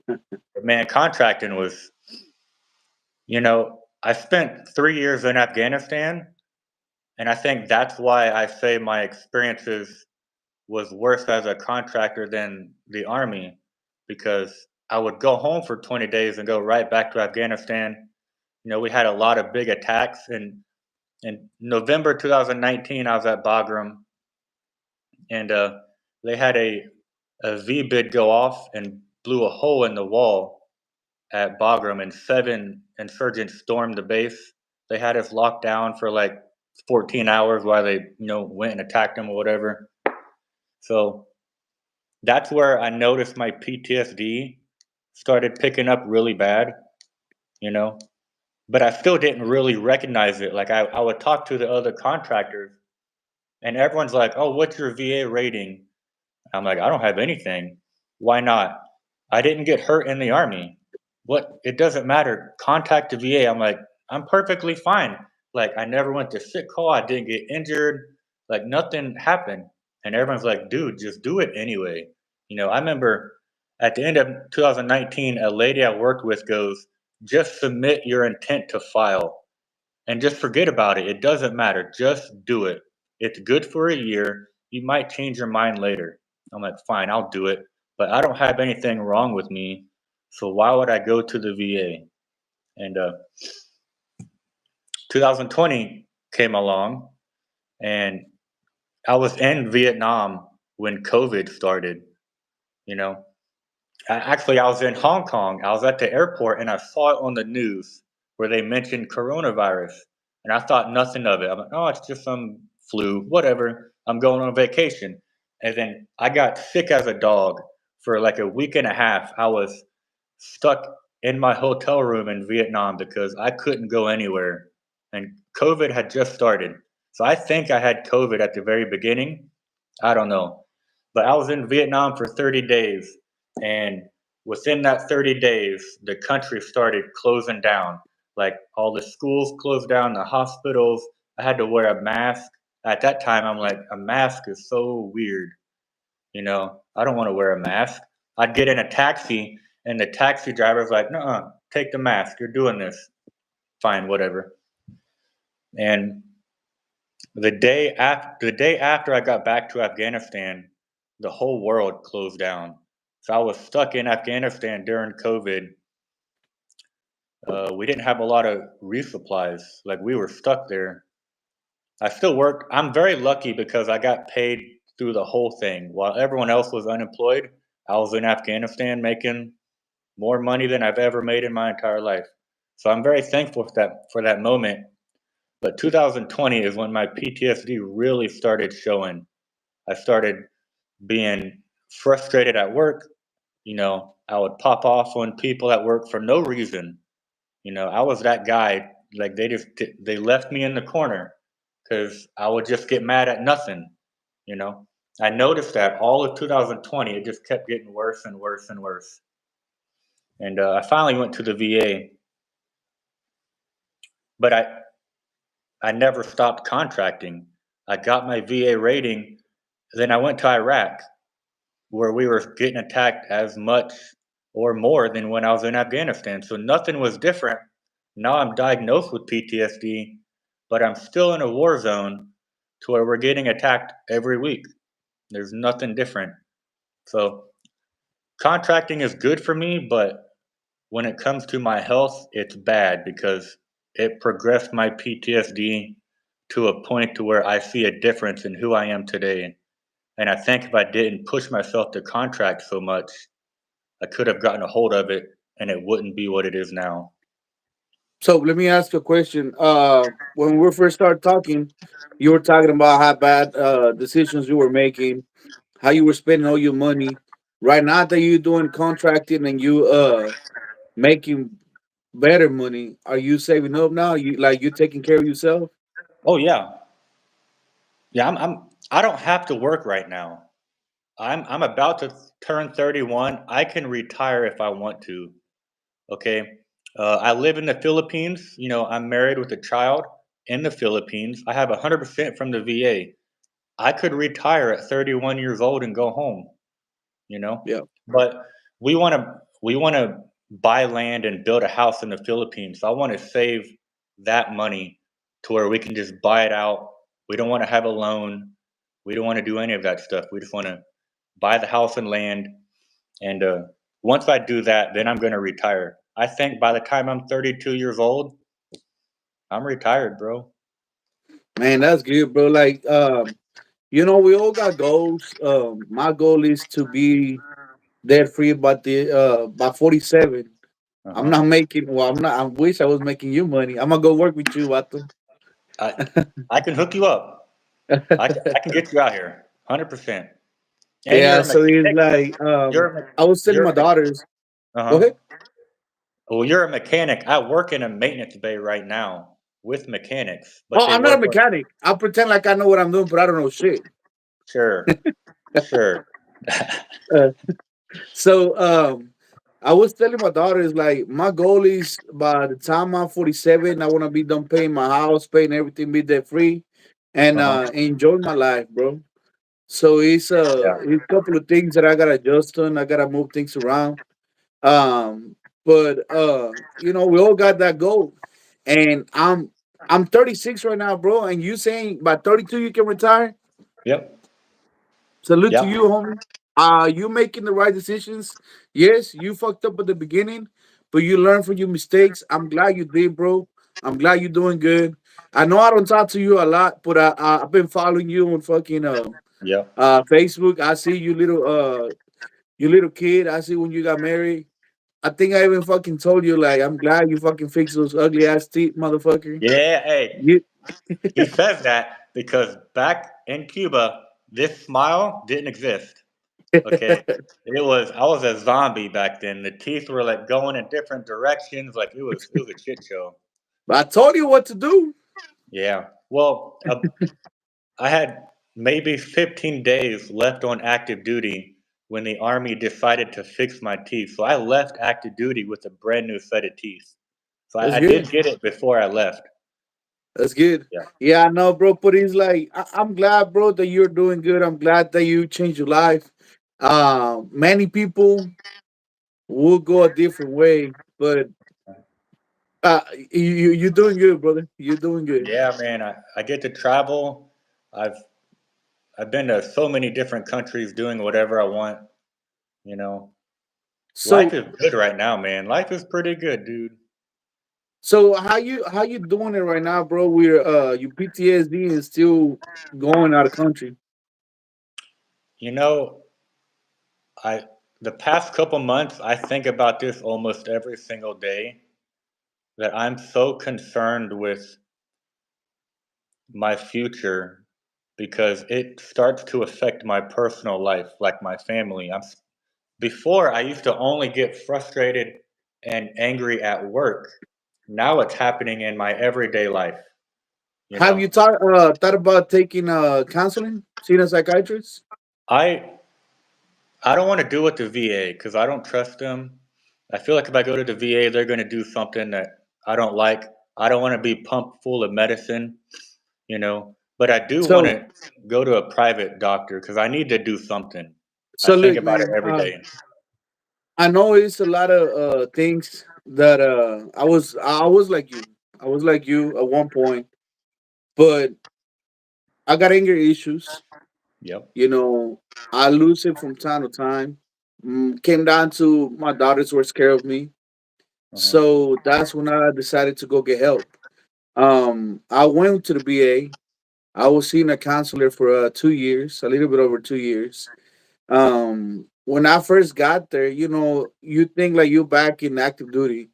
But man, contracting was, I spent 3 years in Afghanistan, and I think that's why I say my experiences was worse as a contractor than the army, because I would go home for 20 days and go right back to Afghanistan. You know, we had a lot of big attacks. And in November 2019, I was at Bagram, and they had a V bid go off and blew a hole in the wall at Bagram, and 7 insurgents stormed the base. They had us locked down for like 14 hours while they, went and attacked them or whatever. So that's where I noticed my PTSD started picking up really bad, you know, but I still didn't really recognize it. Like I would talk to the other contractors, and everyone's like, oh, what's your VA rating? I'm like, I don't have anything. Why not? I didn't get hurt in the army. What? It doesn't matter. Contact the VA. I'm like, I'm perfectly fine. Like I never went to sick call. I didn't get injured. Like nothing happened. And everyone's like, dude, just do it anyway. I remember at the end of 2019, a lady I worked with goes, just submit your intent to file and just forget about it. It doesn't matter. Just do it. It's good for a year. You might change your mind later. I'm like, fine, I'll do it. But I don't have anything wrong with me. So why would I go to the VA? And 2020 came along, and I was in Vietnam when COVID started. You know, I was in Hong Kong. I was at the airport, and I saw it on the news. where they mentioned coronavirus. And I thought nothing of it. I'm like, oh, it's just some flu, whatever. I'm going on vacation. And then I got sick as a dog for like a week and a half. I was stuck in my hotel room in Vietnam because I couldn't go anywhere. And COVID had just started. So I think I had COVID at the very beginning. I don't know. But I was in Vietnam for 30 days. And within that 30 days, the country started closing down. Like all the schools closed down, the hospitals. I had to wear a mask. At that time, I'm like, a mask is so weird. I don't want to wear a mask. I'd get in a taxi, and the taxi driver's like, "No, take the mask. You're doing this. Fine, whatever." And the day after I got back to Afghanistan, the whole world closed down. So I was stuck in Afghanistan during COVID. We didn't have a lot of resupplies. Like we were stuck there. I still worked. I'm very lucky because I got paid through the whole thing. While everyone else was unemployed, I was in Afghanistan making more money than I've ever made in my entire life. So I'm very thankful for that moment. But 2020 is when my PTSD really started showing. I started being frustrated at work. I would pop off on people at work for no reason. I was that guy. Like they left me in the corner because I would just get mad at nothing. You know, I noticed that all of 2020, it just kept getting worse and worse and worse. And I finally went to the VA, but I never stopped contracting. I got my VA rating, then I went to Iraq, where we were getting attacked as much or more than when I was in Afghanistan. So nothing was different. Now I'm diagnosed with PTSD, but I'm still in a war zone to where we're getting attacked every week. There's nothing different. So contracting is good for me, but when it comes to my health, it's bad because it progressed my PTSD to a point to where I see a difference in who I am today. And I think if I didn't push myself to contract so much, I could have gotten a hold of it and it wouldn't be what it is now. So let me ask you a question. When we first started talking, you were talking about how bad decisions you were making, how you were spending all your money. Right now that you're doing contracting and you making better money, are you saving up now? You taking care of yourself? Oh yeah. Yeah, I don't have to work right now. I'm about to turn 31. I can retire if I want to. Okay. I live in the Philippines. I'm married with a child in the Philippines. I have 100% from the VA. I could retire at 31 years old and go home, you know. Yeah. But we want to buy land and build a house in the Philippines. So I want to save that money to where we can just buy it out. We don't want to have a loan. We don't want to do any of that stuff. We just want to buy the house and land. And once I do that, then I'm going to retire. I think by the time I'm 32 years old, I'm retired, bro. Man, that's good, bro. We all got goals. My goal is to be debt free by 47. Uh I'm huh. not making. Well, I'm not. I wish I was making you money. I'm gonna go work with you, Vato. I I can hook you up. I can get you out here, 100%. And you're Yeah. a So it's mechanic. like You're a I was telling you're my a mechanic. daughters. Uh Go huh. ahead. Well, you're a mechanic. I work in a maintenance bay right now with mechanics, but Oh, they I'm not a work on. mechanic. I pretend like I know what I'm doing, but I don't know shit. Sure, sure. Uh, so I was telling my daughters like my goal is by the time I'm 47, I want to be done paying my house, paying everything, be debt free, and Uh huh. enjoy my life, bro. So it's a couple of things that I gotta adjust on. I gotta move things around. But we all got that goal, and I'm 36 right now, bro. And you saying by 32 you can retire? Yep. Salute to Yep. you, homie. You making the right decisions. Yes, you fucked up at the beginning, but you learn from your mistakes. I'm glad you did, bro. I'm glad you're doing good. I know I don't talk to you a lot, but I've been following you on fucking Yep. Facebook. I see you little kid. I see when you got married. I think I even fucking told you, like, I'm glad you fucking fixed those ugly ass teeth, motherfucker. Yeah, hey, You he says that because back in Cuba, this smile didn't exist. Okay, I was a zombie back then. The teeth were like going in different directions. Like it was a shit show. I told you what to do. Yeah. Well, I had maybe 15 days left on active duty when the army decided to fix my teeth. So I left active duty with a brand new set of teeth. So That's I did good. get it before I left. That's good. Yeah. Yeah, I know, bro. But he's like, I'm glad, bro, that you're doing good. I'm glad that you changed your life. Many people will go a different way, but you're doing good, brother. You're doing good. Yeah, man. I get to travel. I've I've been to so many different countries doing whatever I want, you know. Life So, is good right now, man. Life is pretty good, dude. so how you doing it right now, bro? We're your PTSD is still going out of country. You know, I the past couple months I think about this almost every single day that I'm so concerned with my future because it starts to affect my personal life, like my family. Before I used to only get frustrated and angry at work. Now it's happening in my everyday life, you Have you know. thought about taking counseling, seeing a psychiatrist? I I don't want to do it to VA because I don't trust them. I feel like if I go to the VA, they're going to do something that I don't like. I don't want to be pumped full of medicine, you know. But I do want So to go to a private doctor because I need to do something. I so think look, about it man. every day. I know it's a lot of things that I was like you. I was like you at one point, but I got anger issues. Yep. You know, I lose it from time to time. Came down to my daughters were scared of me, Uh-huh. so that's when I decided to go get help. I went to the BA. I was seeing a counselor for 2 years, a little bit over 2 years. When I first got there, you think like you back in active duty.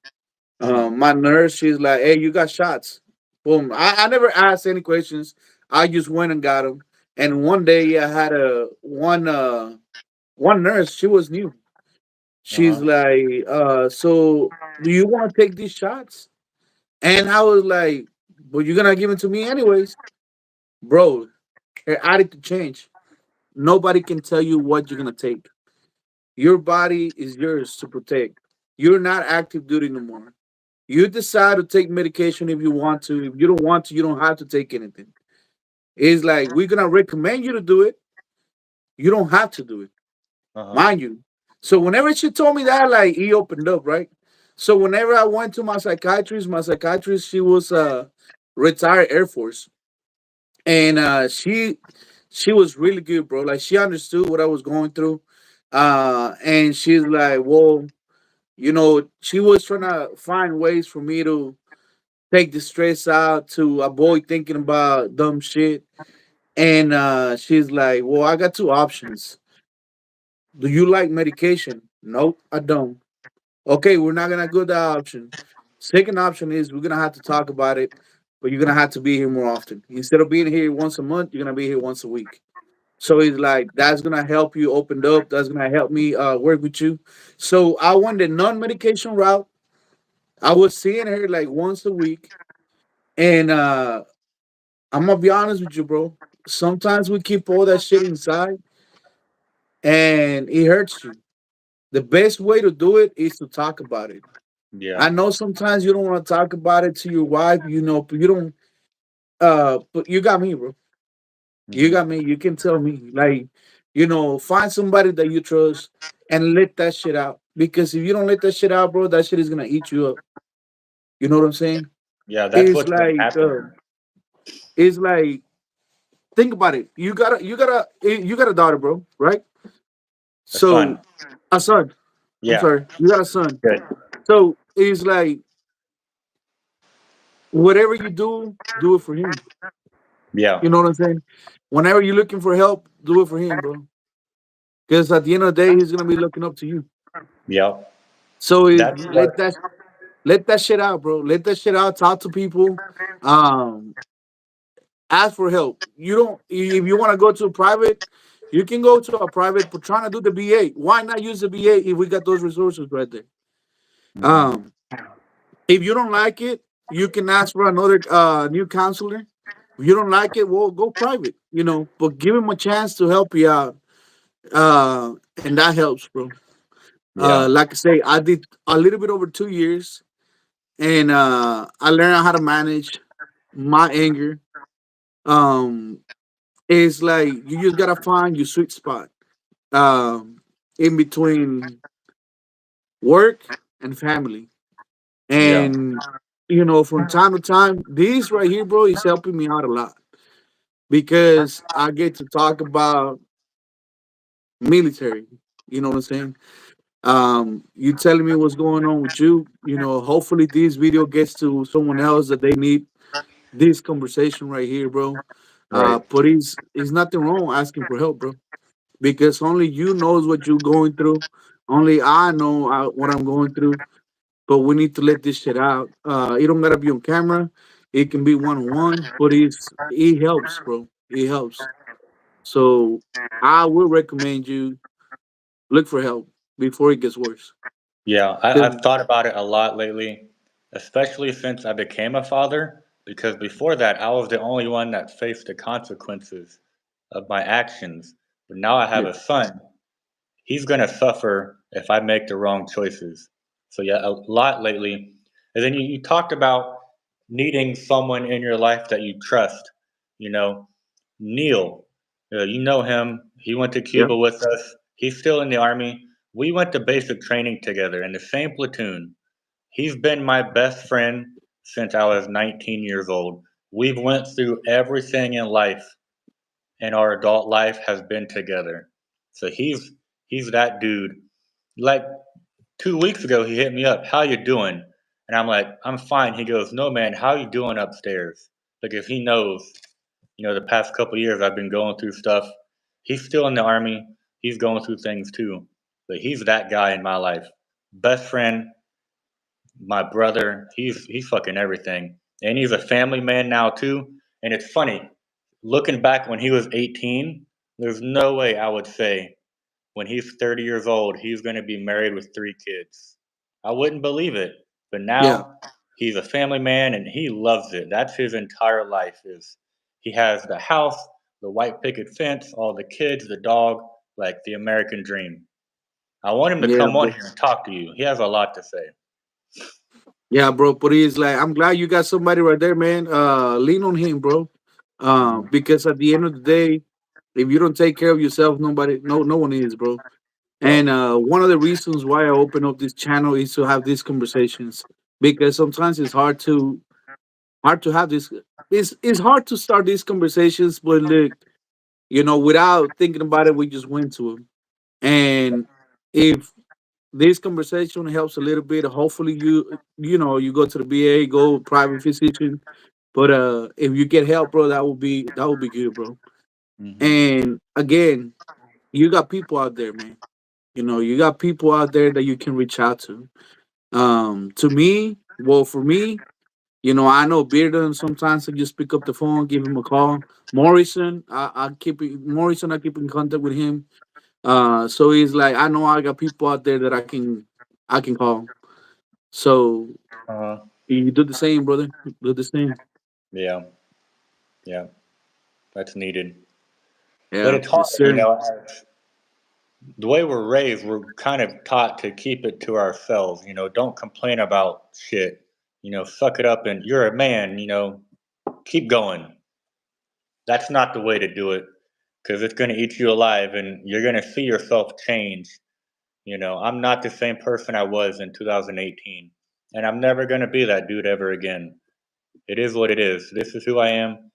Hmm. My nurse, she's like, "Hey, you got shots." Boom. I never asked any questions. I just went and got them. And one day, I had one nurse. She was new. She's Uh-huh. like, "So do you want to take these shots?" And I was like, "But you're gonna give it to me anyways, bro." Her attitude changed. Nobody can tell you what you're gonna take. Your body is yours to protect. You're not active duty no more. You decide to take medication if you want to. If you don't want to, you don't have to take anything. It's like we're gonna recommend you to do it. You don't have to do it, Uh-huh. mind you. So whenever she told me that, like he opened up, right? So whenever I went to my psychiatrist, she was retired Air Force, and she was really good, bro. Like she understood what I was going through, and she's like, well, she was trying to find ways for me to take the stress out, to avoid thinking about dumb shit. And she's like, "Well, I got two options. Do you like medication?" Nope, I don't. Okay, we're not gonna go that option. Second option is we're gonna have to talk about it, but you're gonna have to be here more often. Instead of being here once a month, you're gonna be here once a week. So it's like that's gonna help you open up. That's gonna help me work with you. So I went the non-medication route. I was seeing her like once a week, and I'm gonna be honest with you, bro. Sometimes we keep all that shit inside, and it hurts you. The best way to do it is to talk about it. Yeah. I know sometimes you don't want to talk about it to your wife, but you don't. But you got me, bro. You Hmm. got me. You can tell me, like, find somebody that you trust and let that shit out. Because if you don't let that shit out, bro, that shit is gonna eat you up. You know what I'm saying? Yeah, that's It's what's been like, happening. it's like, think about it. You got a daughter, bro, right? A son. So a son. I'm Yeah. sorry, you got a son. Good. So it's like whatever you do it for him. Yeah. You know what I'm saying? Whenever you're looking for help, do it for him, bro. Because at the end of the day, he's gonna be looking up to you. Yep. So That's what. let that shit out, bro. Let that shit out. Talk to people. Um, Ask for help. You don't if you want to go to a private, you can go to a private, but trying to do the BA. Why not use the BA if we got those resources right there? Mhm. Um, if you don't like it, you can ask for another new counselor. If you don't like it, well, go private. But give him a chance to help you out, and that helps, bro. Yeah. Like I say, I did a little bit over 2 years, and I learned how to manage my anger. Um, it's like you just gotta find your sweet spot, um, in between work and family. Yeah. And from time to time, this right here, bro, is helping me out a lot because I get to talk about military. You know what I'm saying? You telling me what's going on with you. Hopefully this video gets to someone else that they need this conversation right here, bro. Right. But it's nothing wrong asking for help, bro, because only you knows what you're going through. Only I know what I'm going through. But we need to let this shit out. It don't gotta be on camera. It can be one on one, but it helps, bro. It helps. So I will recommend you look for help before it gets worse. Yeah, 'Cause- I've thought about it a lot lately, especially since I became a father, because before that, I was the only one that faced the consequences of my actions. But now I have yeah, a son. He's going to suffer if I make the wrong choices. So, yeah, a lot lately. And then you talked about needing someone in your life that you trust. You know, Neil, you know him. He went to yeah, Cuba with us. He's still in the Army. We went to basic training together in the same platoon. He's been my best friend since I was 19 years old. We've went through everything in life, and our adult life has been together. So he's that dude. Like 2 weeks ago, he hit me up. How you doing? And I'm like, I'm fine. He goes, No man, how you doing upstairs? Because he knows, the past couple of years I've been going through stuff. He's still in the army. He's going through things too. But he's that guy in my life. Best friend, my brother. He's fucking everything. And he's a family man now too. And it's funny, looking back when he was 18, there's no way I would say when he's 30 years old, he's going to be married with 3 kids. I wouldn't believe it. But yeah, now he's a family man and he loves it. That's his entire life is he has the house, the white picket fence, all the kids, the dog, like the American dream. I want him to yeah, come on bro. here and talk to you. He has a lot to say. Yeah, bro. But he's like, I'm glad you got somebody right there, man. Lean on him, bro. Mhm. Because at the end of the day, if you don't take care of yourself, no one is, bro. Yep. And one of the reasons why I open up this channel is to have these conversations because sometimes it's hard to have this. It's hard to start these conversations, but look, without thinking about it, we just went to them. And if this conversation helps a little bit, hopefully you go to the BA, go private physician. But if you get help, bro, that would be good, bro. Hmm. And again, you got people out there, man. You got people out there that you can reach out to. To me, well, for me, I know Bearden. Sometimes I just pick up the phone, give him a call. Morrison, I keep in contact with him. So he's like, I know I got people out there that I can call. So Uh-huh. you do the same, brother. Do the same. Yeah. Yeah. That's needed. But Yeah, it's yes, hard, sir. the way we're raised, we're kind of taught to keep it to ourselves. Don't complain about shit. Suck it up and you're a man. Keep going. That's not the way to do it because it's going to eat you alive and you're going to see yourself change. I'm not the same person I was in 2018, and I'm never going to be that dude ever again. It is what it is. This is who I am.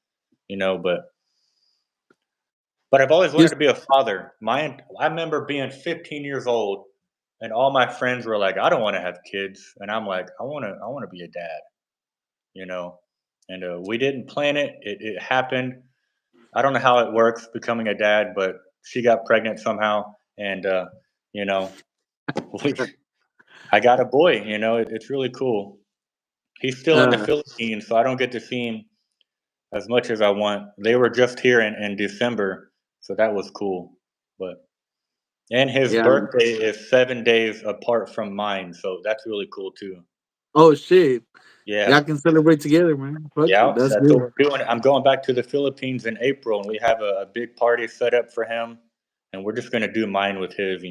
But I've always wanted Yes, to be a father. I remember being 15 years old, and all my friends were like, "I don't want to have kids," and I'm like, I want to be a dad." You know, and we didn't plan it. It happened. I don't know how it works becoming a dad, but she got pregnant somehow, and you know, we I got a boy. It's really cool. He's still in the Uh, Philippines, so I don't get to see him as much as I want. They were just here in December, so that was cool. But and his yeah. birthday is 7 days apart from mine, so that's really cool too. Oh shit. Yeah, Y'all can celebrate together, man. Fuck it. yeah, That's that's what good. we're doing. I'm going back to the Philippines in April, and we have a big party set up for him, and we're just gonna do mine with his.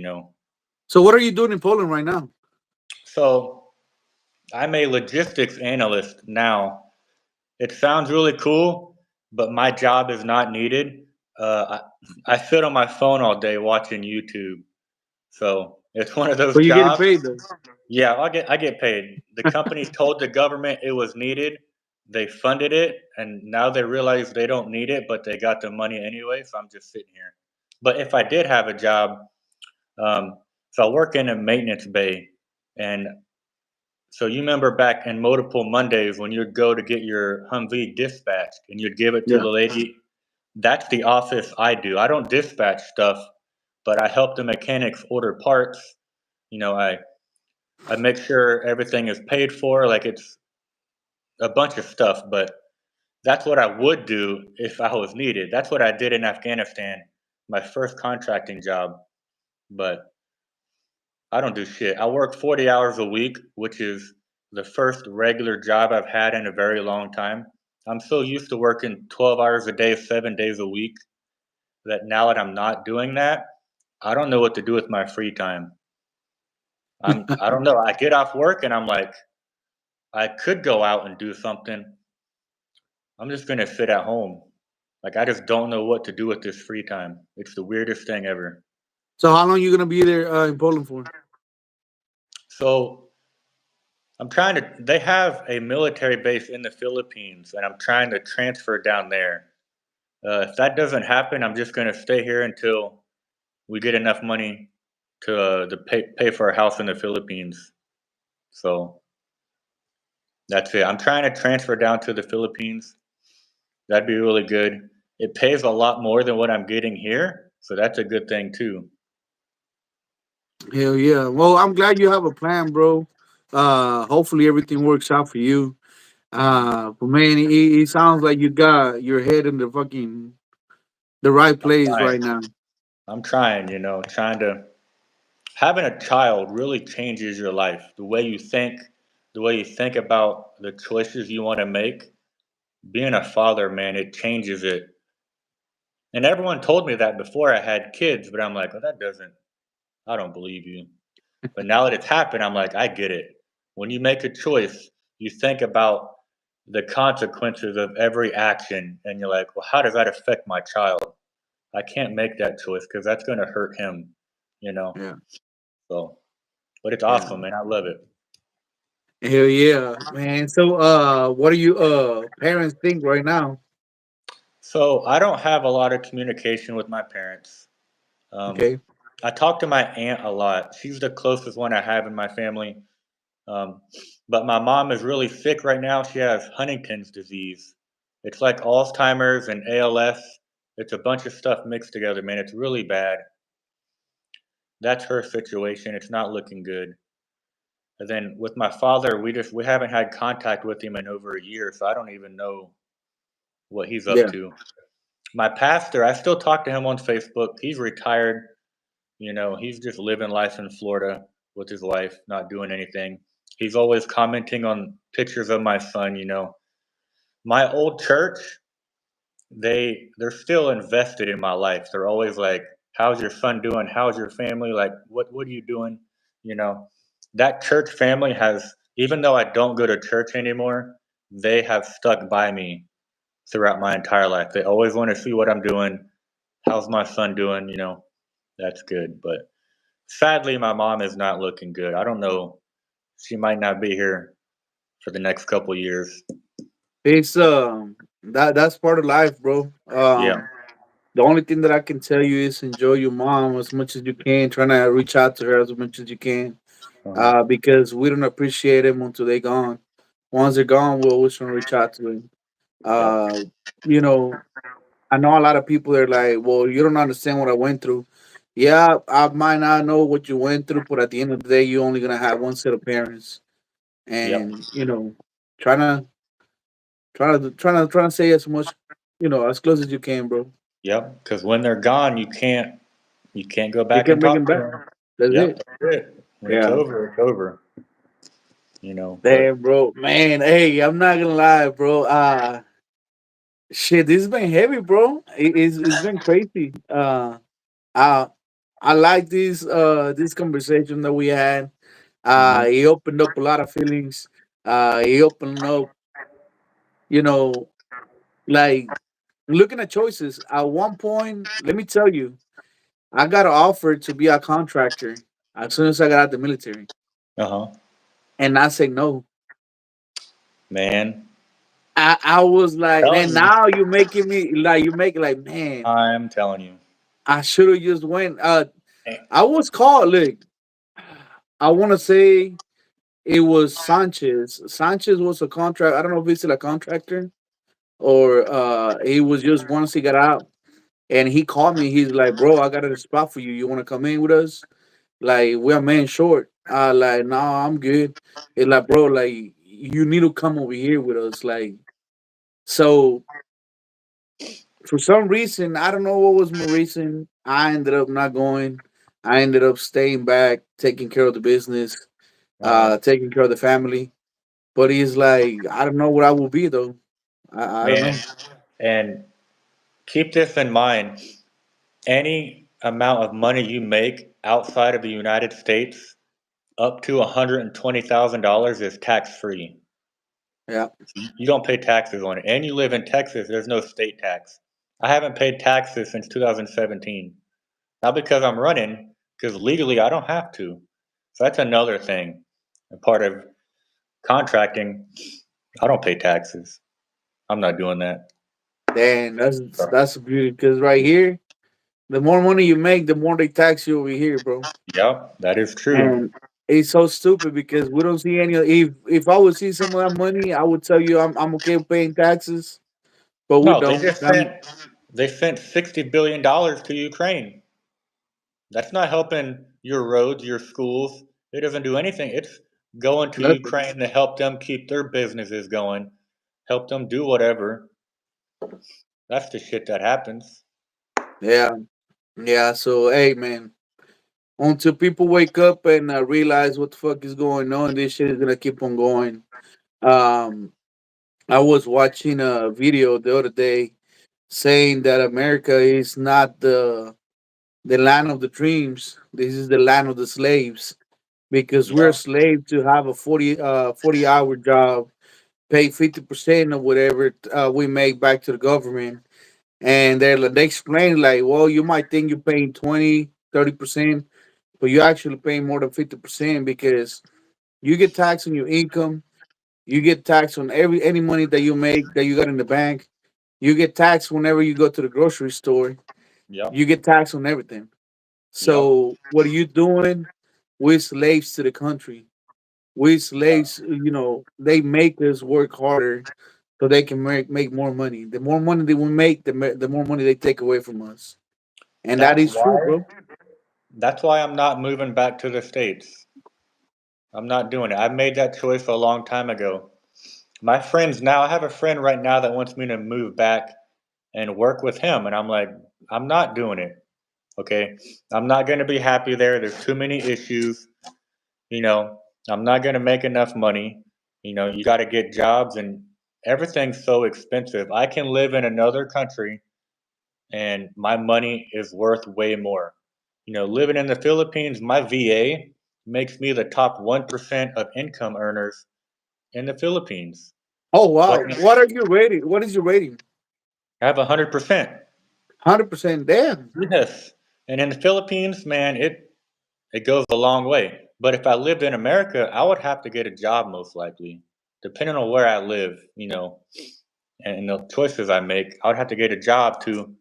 So what are you doing in Poland right now? So I'm a logistics analyst now. It sounds really cool, but my job is not needed. I sit on my phone all day watching YouTube, so it's one of those But you getting jobs. paid though. Yeah, I get paid. The company told the government it was needed. They funded it, and now they realize they don't need it, but they got the money anyway. So I'm just sitting here. But if I did have a job, um, so I work in a maintenance bay, and so you remember back in multiple Mondays when you'd go to get your Humvee dispatched and you'd give it to Yeah. the lady. That's the office I do. I don't dispatch stuff, but I help the mechanics order parts. I make sure everything is paid for, like it's a bunch of stuff, but that's what I would do if I was needed. That's what I did in Afghanistan, my first contracting job. But I don't do shit. I work 40 hours a week, which is the first regular job I've had in a very long time. I'm so used to working 12 hours a day, 7 days a week, that now that I'm not doing that, I don't know what to do with my free time. I don't know. I get off work and I'm like, I could go out and do something. I'm just gonna sit at home. Like I just don't know what to do with this free time. It's the weirdest thing ever. So how long you gonna be there in Poland for? So I'm trying to. They have a military base in the Philippines, and I'm trying to transfer down there. If that doesn't happen, I'm just gonna stay here until we get enough money to pay for a house in the Philippines. So that's it. I'm trying to transfer down to the Philippines. That'd be really good. It pays a lot more than what I'm getting here, so that's a good thing too. Hell yeah. Well, I'm glad you have a plan, bro. Hopefully everything works out for you. But man, it sounds like you got your head in the right I'm place trying. right now. I'm trying to. Having a child really changes your life. The way you think about the choices you want to make. Being a father, man, it changes it. And everyone told me that before I had kids, but I'm like, well, I don't believe you. But now that it's happened, I'm like, I get it. When you make a choice, you think about the consequences of every action, and you're like, well, how does that affect my child? I can't make that choice because that's going to hurt him, you know? Yeah, So, but it's yeah. awesome, man. I love it. Hell yeah, man. So what do you parents think right now? So, I don't have a lot of communication with my parents. Um, Okay. I talk to my aunt a lot. She's the closest one I have in my family. Um, but my mom is really sick right now. She has Huntington's disease. It's like Alzheimer's and ALS. It's a bunch of stuff mixed together, man. It's really bad. That's her situation. It's not looking good. And then with my father, we haven't had contact with him in over a year, so I don't even know what he's up Yeah. to. My pastor, I still talk to him on Facebook. He's retired. He's just living life in Florida with his wife, not doing anything. He's always commenting on pictures of my son. My old church, they're still invested in my life. They're always like, "How's your son doing? How's your family? Like, what are you doing?" You know, that church family has, even though I don't go to church anymore, they have stuck by me throughout my entire life. They always want to see what I'm doing. How's my son doing? That's good. But sadly, my mom is not looking good. I don't know. She might not be here for the next couple years. It's that's part of life, bro. Yeah. The only thing that I can tell you is enjoy your mom as much as you can. Trying to reach out to her as much as you can. Uh-huh. Because we don't appreciate them until they're gone. Once they're gone, we're always trying to reach out to them. Yep. Uh, you know, I know a lot of people are like, "Well, you don't understand what I went through." Yeah, I might not know what you went through, but at the end of the day, you're only gonna have one set of parents, Yep. and trying to trying to say as much, as close as you can, bro. Yep. Because when they're gone, you can't go You back can and make talk them to back. them. That's Yep. it. That's it. It's Yeah. over. It's over. But Damn, bro, man. Hey, I'm not gonna lie, bro. Shit, this has been heavy, bro. It's been crazy. I I like this conversation that we had. mhm. It opened up a lot of feelings. It opened up, you know, like looking at choices. At one point, let me tell you, I got an offer to be a contractor as soon as I got out the military, Uh-huh. and I said no. Man, I was like, telling and you. now you making me like you make it like, man, I'm telling you. I should have just went. Eh, I was called. Look, I want to say it was Sanchez. Sanchez was a contract. I don't know if he's still a contractor or he was just once he got out and he called me. He's like, bro, I got a spot for you. You want to come in with us? Like we're man short. Like, no, I'm good. It's like, bro, like you need to come over here with us. Like, so for some reason, I don't know what was my reason. I ended up not going. I ended up staying back, taking care of the business, Uh-huh. taking care of the family. But he's like, I don't know what I will be though. I don't Man, know. and keep this in mind. Any amount of money you make outside of the United States, up to $120,000 is tax free. Yeah. You don't pay taxes on it. And you live in Texas, there's no state tax. I haven't paid taxes since 2017. Not because I'm running, because legally I don't have to. So that's another thing. A part of contracting, I don't pay taxes. I'm not doing that. Damn, that's beauty. Because right here, the more money you make, the more they tax you over here, bro. Yep, that is true. And it's so stupid because we don't see any. If I would see some of that money, I would tell you I'm okay with paying taxes, but we No, they don't. just sent $60 billion to Ukraine. That's not helping your roads, your schools. It doesn't do anything. It's going to Nothing. Ukraine to help them keep their businesses going, help them do whatever. That's the shit that happens. Yeah, yeah. So hey, man, until people wake up and realize what the fuck is going on, this shit is gonna keep on going. Um, I was watching a video the other day saying that America is not the land of the dreams. This is the land of the slaves because we're Yeah, slaves to have a 40 hour job, pay 50% of whatever we make back to the government. And they explain like, well, you might think you're paying 20, 30%, but you're actually paying more than 50% because you get taxed on your income, you get taxed on any money that you make that you got in the bank, you get taxed whenever you go to the grocery store, yep, you get taxed on everything. yep. So what are you doing? We're slaves to the country. We slaves, they make us work harder so they can make more money. The more money that we make, the more money they take away from us, and that That's is true, why. bro. That's why I'm not moving back to the states. I'm not doing it. I made that choice a long time ago. My friends now. I have a friend right now that wants me to move back and work with him, and I'm like, I'm not doing it. Okay, I'm not going to be happy there. There's too many issues. You know, I'm not going to make enough money. You got to get jobs and everything's so expensive. I can live in another country and my money is worth way more. Living in the Philippines, my VA makes me the top 1% of income earners in the Philippines. Oh But wow, what are you rating? What is your rating? I have 100%. 100%. Damn. Yes. And in the Philippines, man, it goes a long way. But if I lived in America, I would have to get a job most likely, depending on where I live, and the choices I make. I would have to get a job to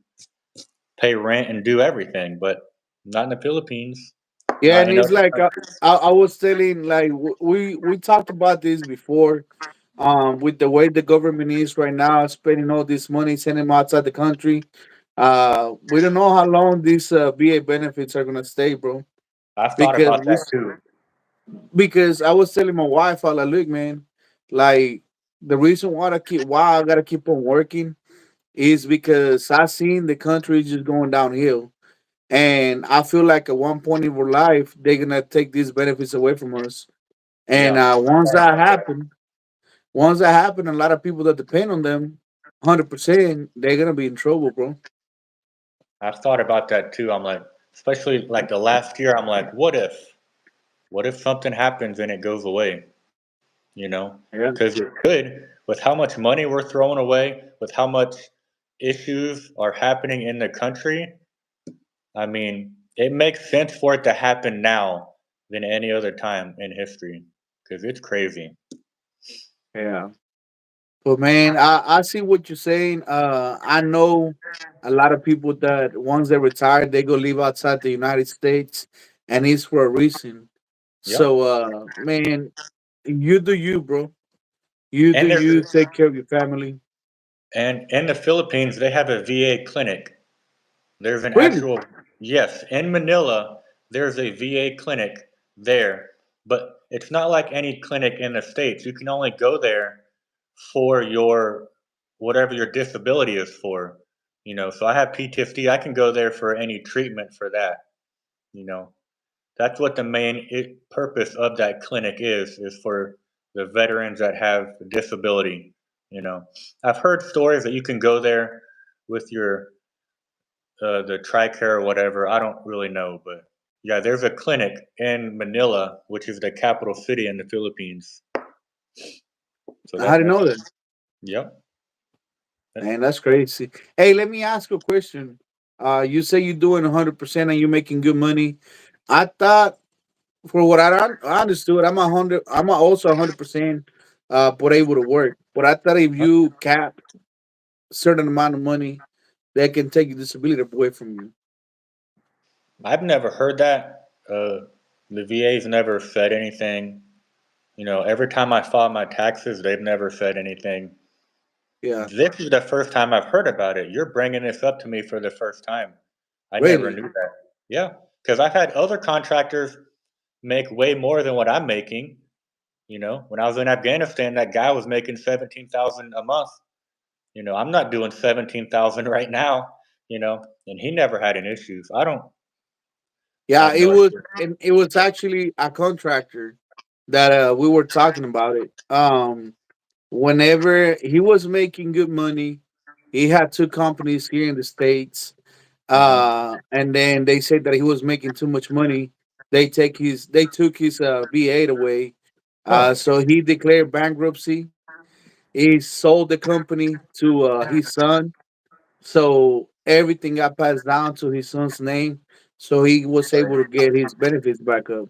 pay rent and do everything, but not in the Philippines, Yeah, not and in it's other like countries. I was telling like we talked about this before. With the way the government is right now, spending all this money, sending them outside the country. We don't know how long these VA benefits are gonna stay, bro. I've thought Because about that too. because I was telling my wife, I like, look, man, like the reason why I gotta keep on working is because I seen the country just going downhill, and I feel like at one point in our life they're gonna take these benefits away from us. And Yeah, I've thought about that. once that happen, a lot of people that depend on them, 100%, they're gonna be in trouble, bro. I've thought about that too. I'm like, especially like the last year, I'm like, what if? What if something happens and it goes away? You know, Yeah, because it could, with how much money we're throwing away, with how much issues are happening in the country. I mean, it makes sense for it to happen now than any other time in history because it's crazy. yeah. But man, I see what you're saying. I know a lot of people that once they retire, they go live outside the United States, and it's for a reason. Yep. So, man, you do you, bro. You do And there's you. Take care of your family. and in the Philippines, they have a VA clinic. There's an Really? actual, yes, in Manila, there's a VA clinic there, but it's not like any clinic in the States. You can only go there for your, whatever your disability is for. You know, so I have PTSD, I can go there for any treatment for that. You know, that's what the main purpose of that clinic is for the veterans that have disability. You know, I've heard stories that you can go there with your the TRICARE or whatever. I don't really know, but yeah, there's a clinic in Manila, which is the capital city in the Philippines. So How do you that's know that? yep. That's Man, that's crazy. Hey, let me ask you a question. You say you're doing 100% and you're making good money. I thought, for what I understood, I'm also 100% but able to work. But I thought if you cap certain amount of money, they can take your disability away from you. I've never heard that. The VA's never said anything. You know, every time I file my taxes, they've never said anything. Yeah, This is the first time I've heard about it. You're bringing this up to me for the first time. I never really. knew that. Yeah, because I've had other contractors make way more than what I'm making. You know, when I was in Afghanistan, that guy was making 17,000 a month. You know, I'm not doing 17,000 right now. You know, and he never had an issue. So I Yeah, have no idea. it was actually a contractor that we were talking about it. Whenever he was making good money, he had two companies here in the states. Uh-huh. And then they said that he was making too much money. They took his V8 away. Huh. So he declared bankruptcy. He sold the company to his son. So everything got passed down to his son's name. So he was able to get his benefits back up.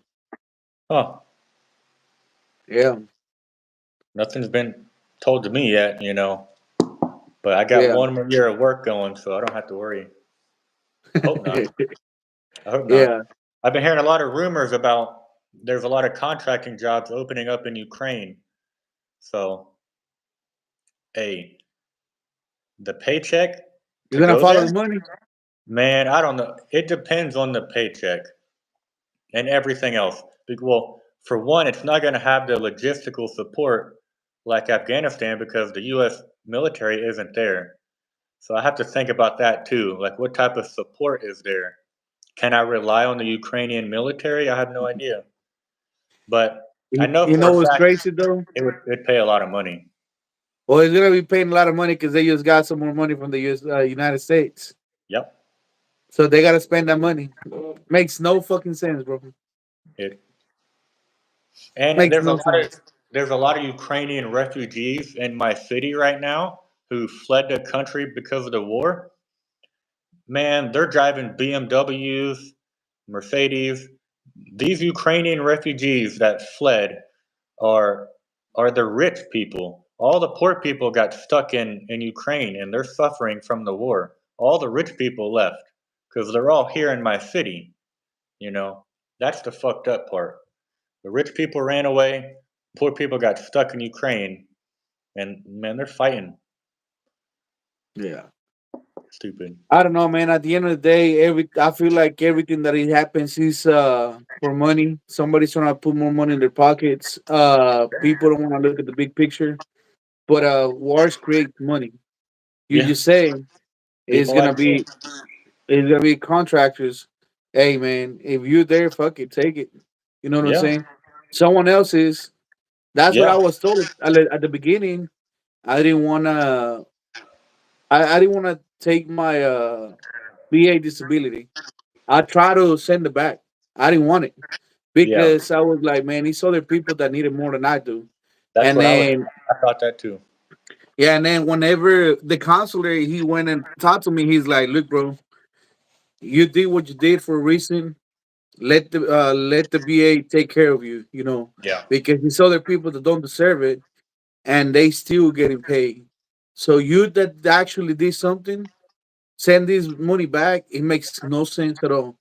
Huh. Yeah, Nothing's been told to me yet, you know. But I got yeah, one more year of work going, so I don't have to worry. I hope not. I hope not. yeah. I've been hearing a lot of rumors about there's a lot of contracting jobs opening up in Ukraine. So, hey, the paycheck You're to gonna go follow there, the money. man, I don't know. It depends on the paycheck and everything else. Well, for one, it's not going to have the logistical support like Afghanistan because the U.S. military isn't there. So I have to think about that too. Like, what type of support is there? Can I rely on the Ukrainian military? I have no idea. But I know You for know a what's fact crazy though? it'd pay a lot of money. Well, he's gonna be paying a lot of money because they just got some more money from the United States. Yep. So they gotta spend that money. Makes no fucking sense, bro. It and Makes no sense. there's a lot of Ukrainian refugees in my city right now who fled the country because of the war. Man, they're driving BMWs, Mercedes. These Ukrainian refugees that fled are the rich people. All the poor people got stuck in Ukraine and they're suffering from the war. All the rich people left because they're all here in my city. You know, that's the fucked up part. The rich people ran away, poor people got stuck in Ukraine, and man, they're fighting. Yeah. Stupid. I don't know, man. At the end of the day, I feel like everything that it happens is for money. Somebody's trying to put more money in their pockets. People don't want to look at the big picture. But wars create money. You Yeah. just say it's People gonna like me. be it's gonna be contractors. Hey man, if you're there, fuck it, take it. You know what I'm Yeah. saying? Someone else is. That's what I Yeah. was told at the beginning. I didn't wanna. I didn't wanna take my VA disability. I try to send it back. I didn't want it Yeah. because I was like, man, these other people that need it more than I do. That's And what I was. then I thought that too. yeah, and then whenever the counselor he went and talked to me, he's like, look, bro, you did what you did for a reason. Let the VA take care of you, you know, Yeah. because these other people that don't deserve it and they still getting paid. So you that actually did something, send this money back. It makes no sense at all.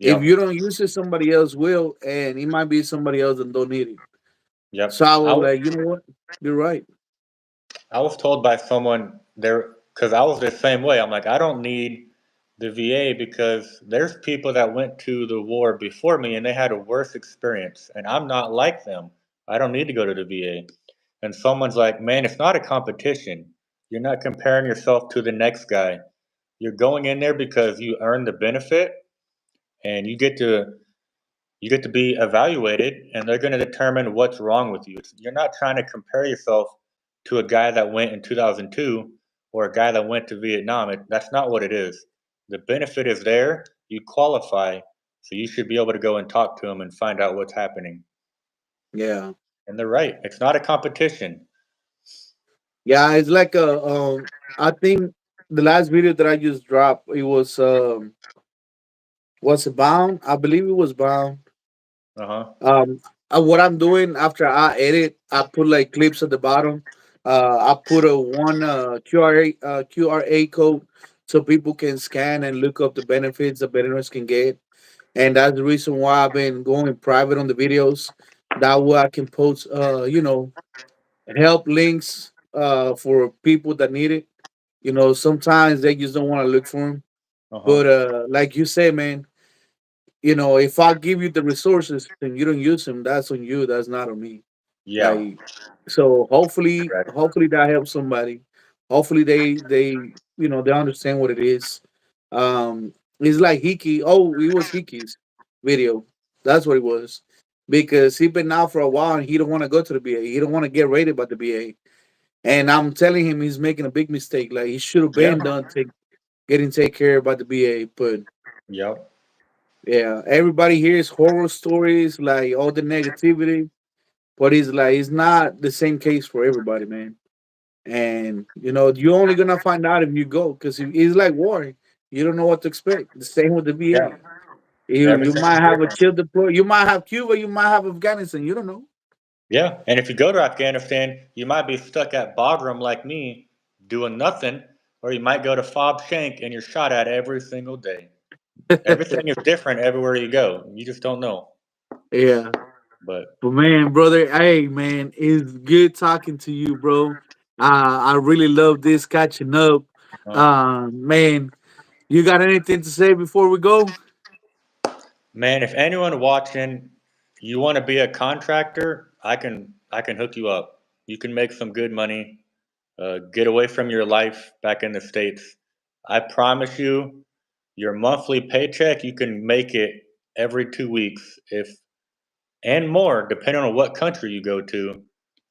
If you Yep. don't use it, somebody else will, and it might be somebody else that don't need it. So Yep. I was like, you know what? You're right. I was told by someone there because I was the same way. I'm like, I don't need the VA because there's people that went to the war before me and they had a worse experience, and I'm not like them. I don't need to go to the VA. And someone's like, man, it's not a competition. You're not comparing yourself to the next guy. You're going in there because you earn the benefit, and you get to be evaluated, and they're going to determine what's wrong with you. You're not trying to compare yourself to a guy that went in 2002 or a guy that went to Vietnam. That's not what it is. The benefit is there. You qualify, so you should be able to go and talk to them and find out what's happening. Yeah, And they're right. It's not a competition. yeah. It's like a. I think the last video that I just dropped, it was it bound? I believe it was bound. Uh huh. Um, what I'm doing after I edit, I put like clips at the bottom. I put a one QRA code so people can scan and look up the benefits the veterans can get, and that's the reason why I've been going private on the videos. That way I can post, help links for people that need it. You know, sometimes they just don't want to look for them. Uh But huh. like you say, man, you know, if I give you the resources and you don't use them, that's on you. That's not on me. Yeah. Like, so Correct. hopefully that helps somebody. Hopefully they understand what it is. It's like Hiki. Oh, it was Hiki's video. That's what it was. Because he been out for a while and he don't want to go to the BA. He don't want to get rated by the BA. And I'm telling him he's making a big mistake. Like he should have Yeah. been getting taken care of by the BA. But Yep. yeah, everybody hears horror stories, like all the negativity, but it's not the same case for everybody, man. And you know, you're only gonna find out if you go, because it's like war. You don't know what to expect. The same with the Yeah. VA. You Everything is might have a different. chill deploy. You might have Cuba. You might have Afghanistan. You don't know. Yeah, and if you go to Afghanistan, you might be stuck at Bagram like me, doing nothing, or you might go to Fob Shank and you're shot at every single day. Everything is different everywhere you go. You just don't know. Yeah, But but man, brother, hey man, it's good talking to you, bro. I really love this catching up. uh, Man, you got anything to say before we go? man, if anyone watching, you want to be a contractor, I can hook you up. You can make some good money. Get away from your life back in the states. I promise you, your monthly paycheck you can make it every 2 weeks if and more, depending on what country you go to.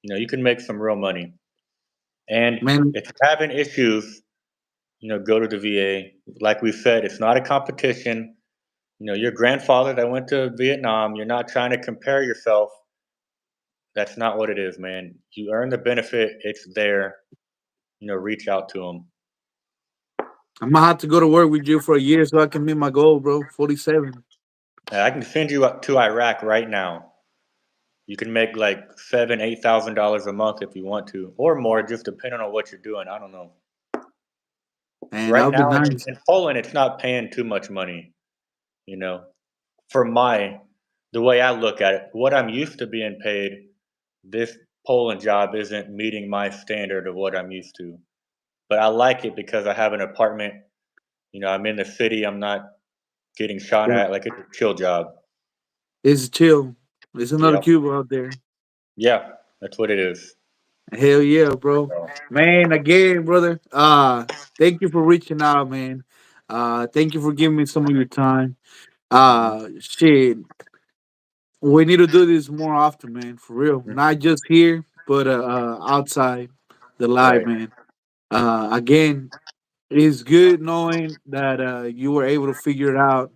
You can make some real money. And Man, if you're having issues, go to the VA. Like we said, it's not a competition. Your grandfather that went to Vietnam, you're not trying to compare yourself. That's not what it is, man. You earn the benefit, it's there. Reach out to them. I'm gonna have to go to work with you for a year so I can meet my goal, bro. 47. I can send you up to Iraq right now. You can make like $7,000, $8,000 a month if you want to, or more, just depending on what you're doing. I don't know. And that Right would be now in, nice. in Poland, it's not paying too much money. You know, for the way I look at it, what I'm used to being paid, this Poland job isn't meeting my standard of what I'm used to. But I like it because I have an apartment. I'm in the city. I'm not getting shot Yeah. at. Like it's a chill job. It's chill. There's another Yep. Cuba out there. Yeah, that's what it is. Hell yeah, bro. So, Man, again, brother. Thank you for reaching out, man. Thank you for giving me some of your time. mhm, Shit. We need to do this more often, man. For real. mhm, Not just here, but outside the live, right. man. Again, it's good knowing that you were able to figure it out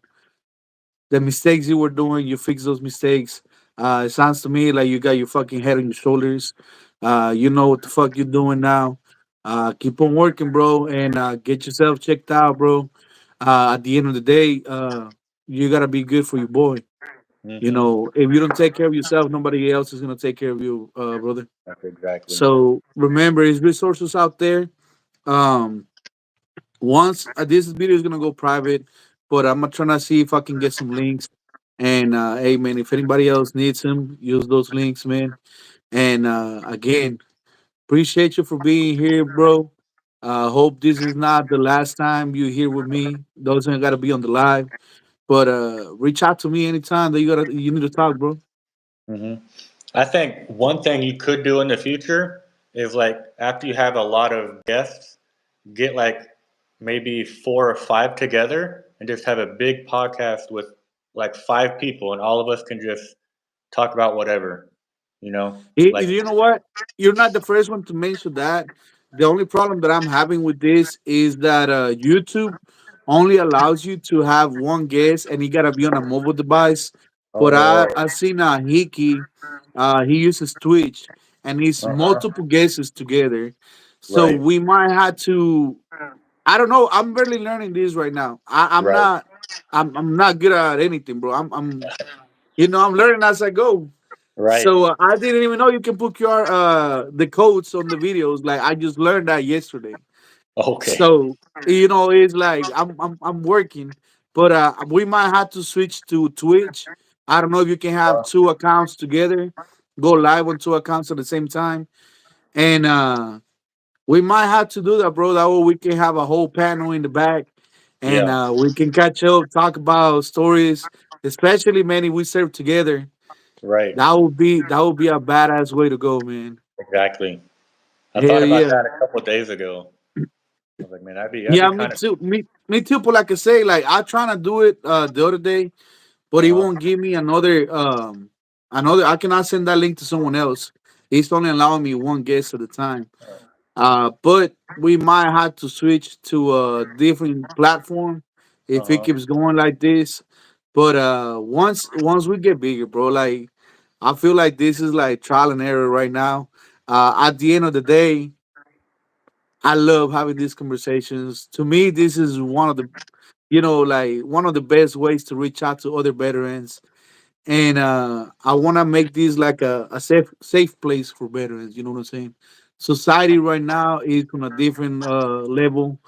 the mistakes you were doing, you fix those mistakes. It sounds to me like you got your fucking head on your shoulders. You know what the fuck you're doing now. Keep on working, bro, and get yourself checked out, bro. At the end of the day, you gotta be good for your boy. You Hmm. know, if you don't take care of yourself, nobody else is gonna take care of you, brother. That's exactly. So remember, there's resources out there. Um, once this video is gonna go private, but I'm gonna try to see if I can get some links. And hey, man, if anybody else needs them, use those links, man. And again, appreciate you for being here, bro. Hope this is not the last time you here with me. Doesn't gotta be on the live, but reach out to me anytime that you need to talk, bro. Hmm. I think one thing you could do in the future is like after you have a lot of guests, get like maybe 4 or 5 together and just have a big podcast with like 5 people, and all of us can just talk about whatever, like. You know what? You're not the first one to mention that. The only problem that I'm having with this is that YouTube only allows you to have one guest, and you gotta be on a mobile device. But Oh, I seen a Hiki, he uses Twitch, and he's uh-huh. multiple guests together. So Right, we might have to. I don't know. I'm barely learning this right now. I'm right, not. I'm not good at anything, bro. I'm learning as I go. right. So I didn't even know you can put QR the codes on the videos. Like I just learned that yesterday. Okay. So it's like I'm working, but we might have to switch to Twitch. I don't know if you can have Uh, two accounts together, go live on two accounts at the same time, and we might have to do that, bro. That way we can have a whole panel in the back, and yeah, we can catch up, talk about stories, especially man if we serve together. right. That would be a badass way to go, man. Exactly. I thought Hell about yeah. that a couple of days ago. I was like, man, that'd be Yeah, me kind of too. Me too. But like I say, like I trying to do it the other day, but he uh won't give me another. I cannot send that link to someone else. He's only allowing me one guest at a time. But we might have to switch to a different platform if it uh keeps going like this. But once we get bigger, bro, like I feel like this is like trial and error right now. At the end of the day, I love having these conversations. To me, this is one of the like one of the best ways to reach out to other veterans. And I want to make this like a safe place for veterans. You know what I'm saying? Society right now is on a different level.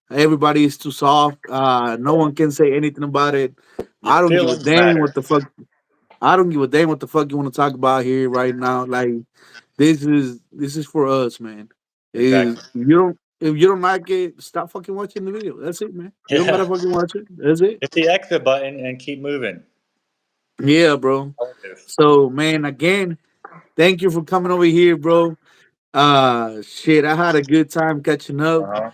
Everybody is too soft. No one can say anything about it. Your I don't give a feelings damn matter. what the fuck. I don't give a damn what the fuck you want to talk about here right now. Like this is for us, man. Is Exactly. if you don't like it, stop fucking watching the video. That's it, man. You don't Yeah. gotta fucking watch it. That's it. Hit the exit button and keep moving. Yeah, bro. All it is. So man, again, thank you for coming over here, bro. Shit, I had a good time catching up. Uh-huh.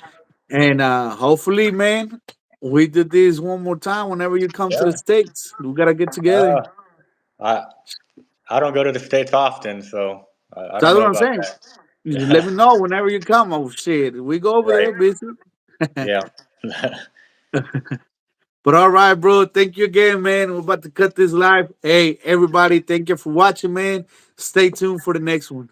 And hopefully, man, we did this one more time whenever you come to the Yeah. States. We gotta get together. Uh, I I don't go to the States often, so I don't That's know what I'm about saying. that. You just let Yeah. me know whenever you come. Oh shit. We go over Right. there, busy. Yeah. But all right, bro. Thank you again, man. We're about to cut this live. Hey, everybody, thank you for watching, man. Stay tuned for the next one.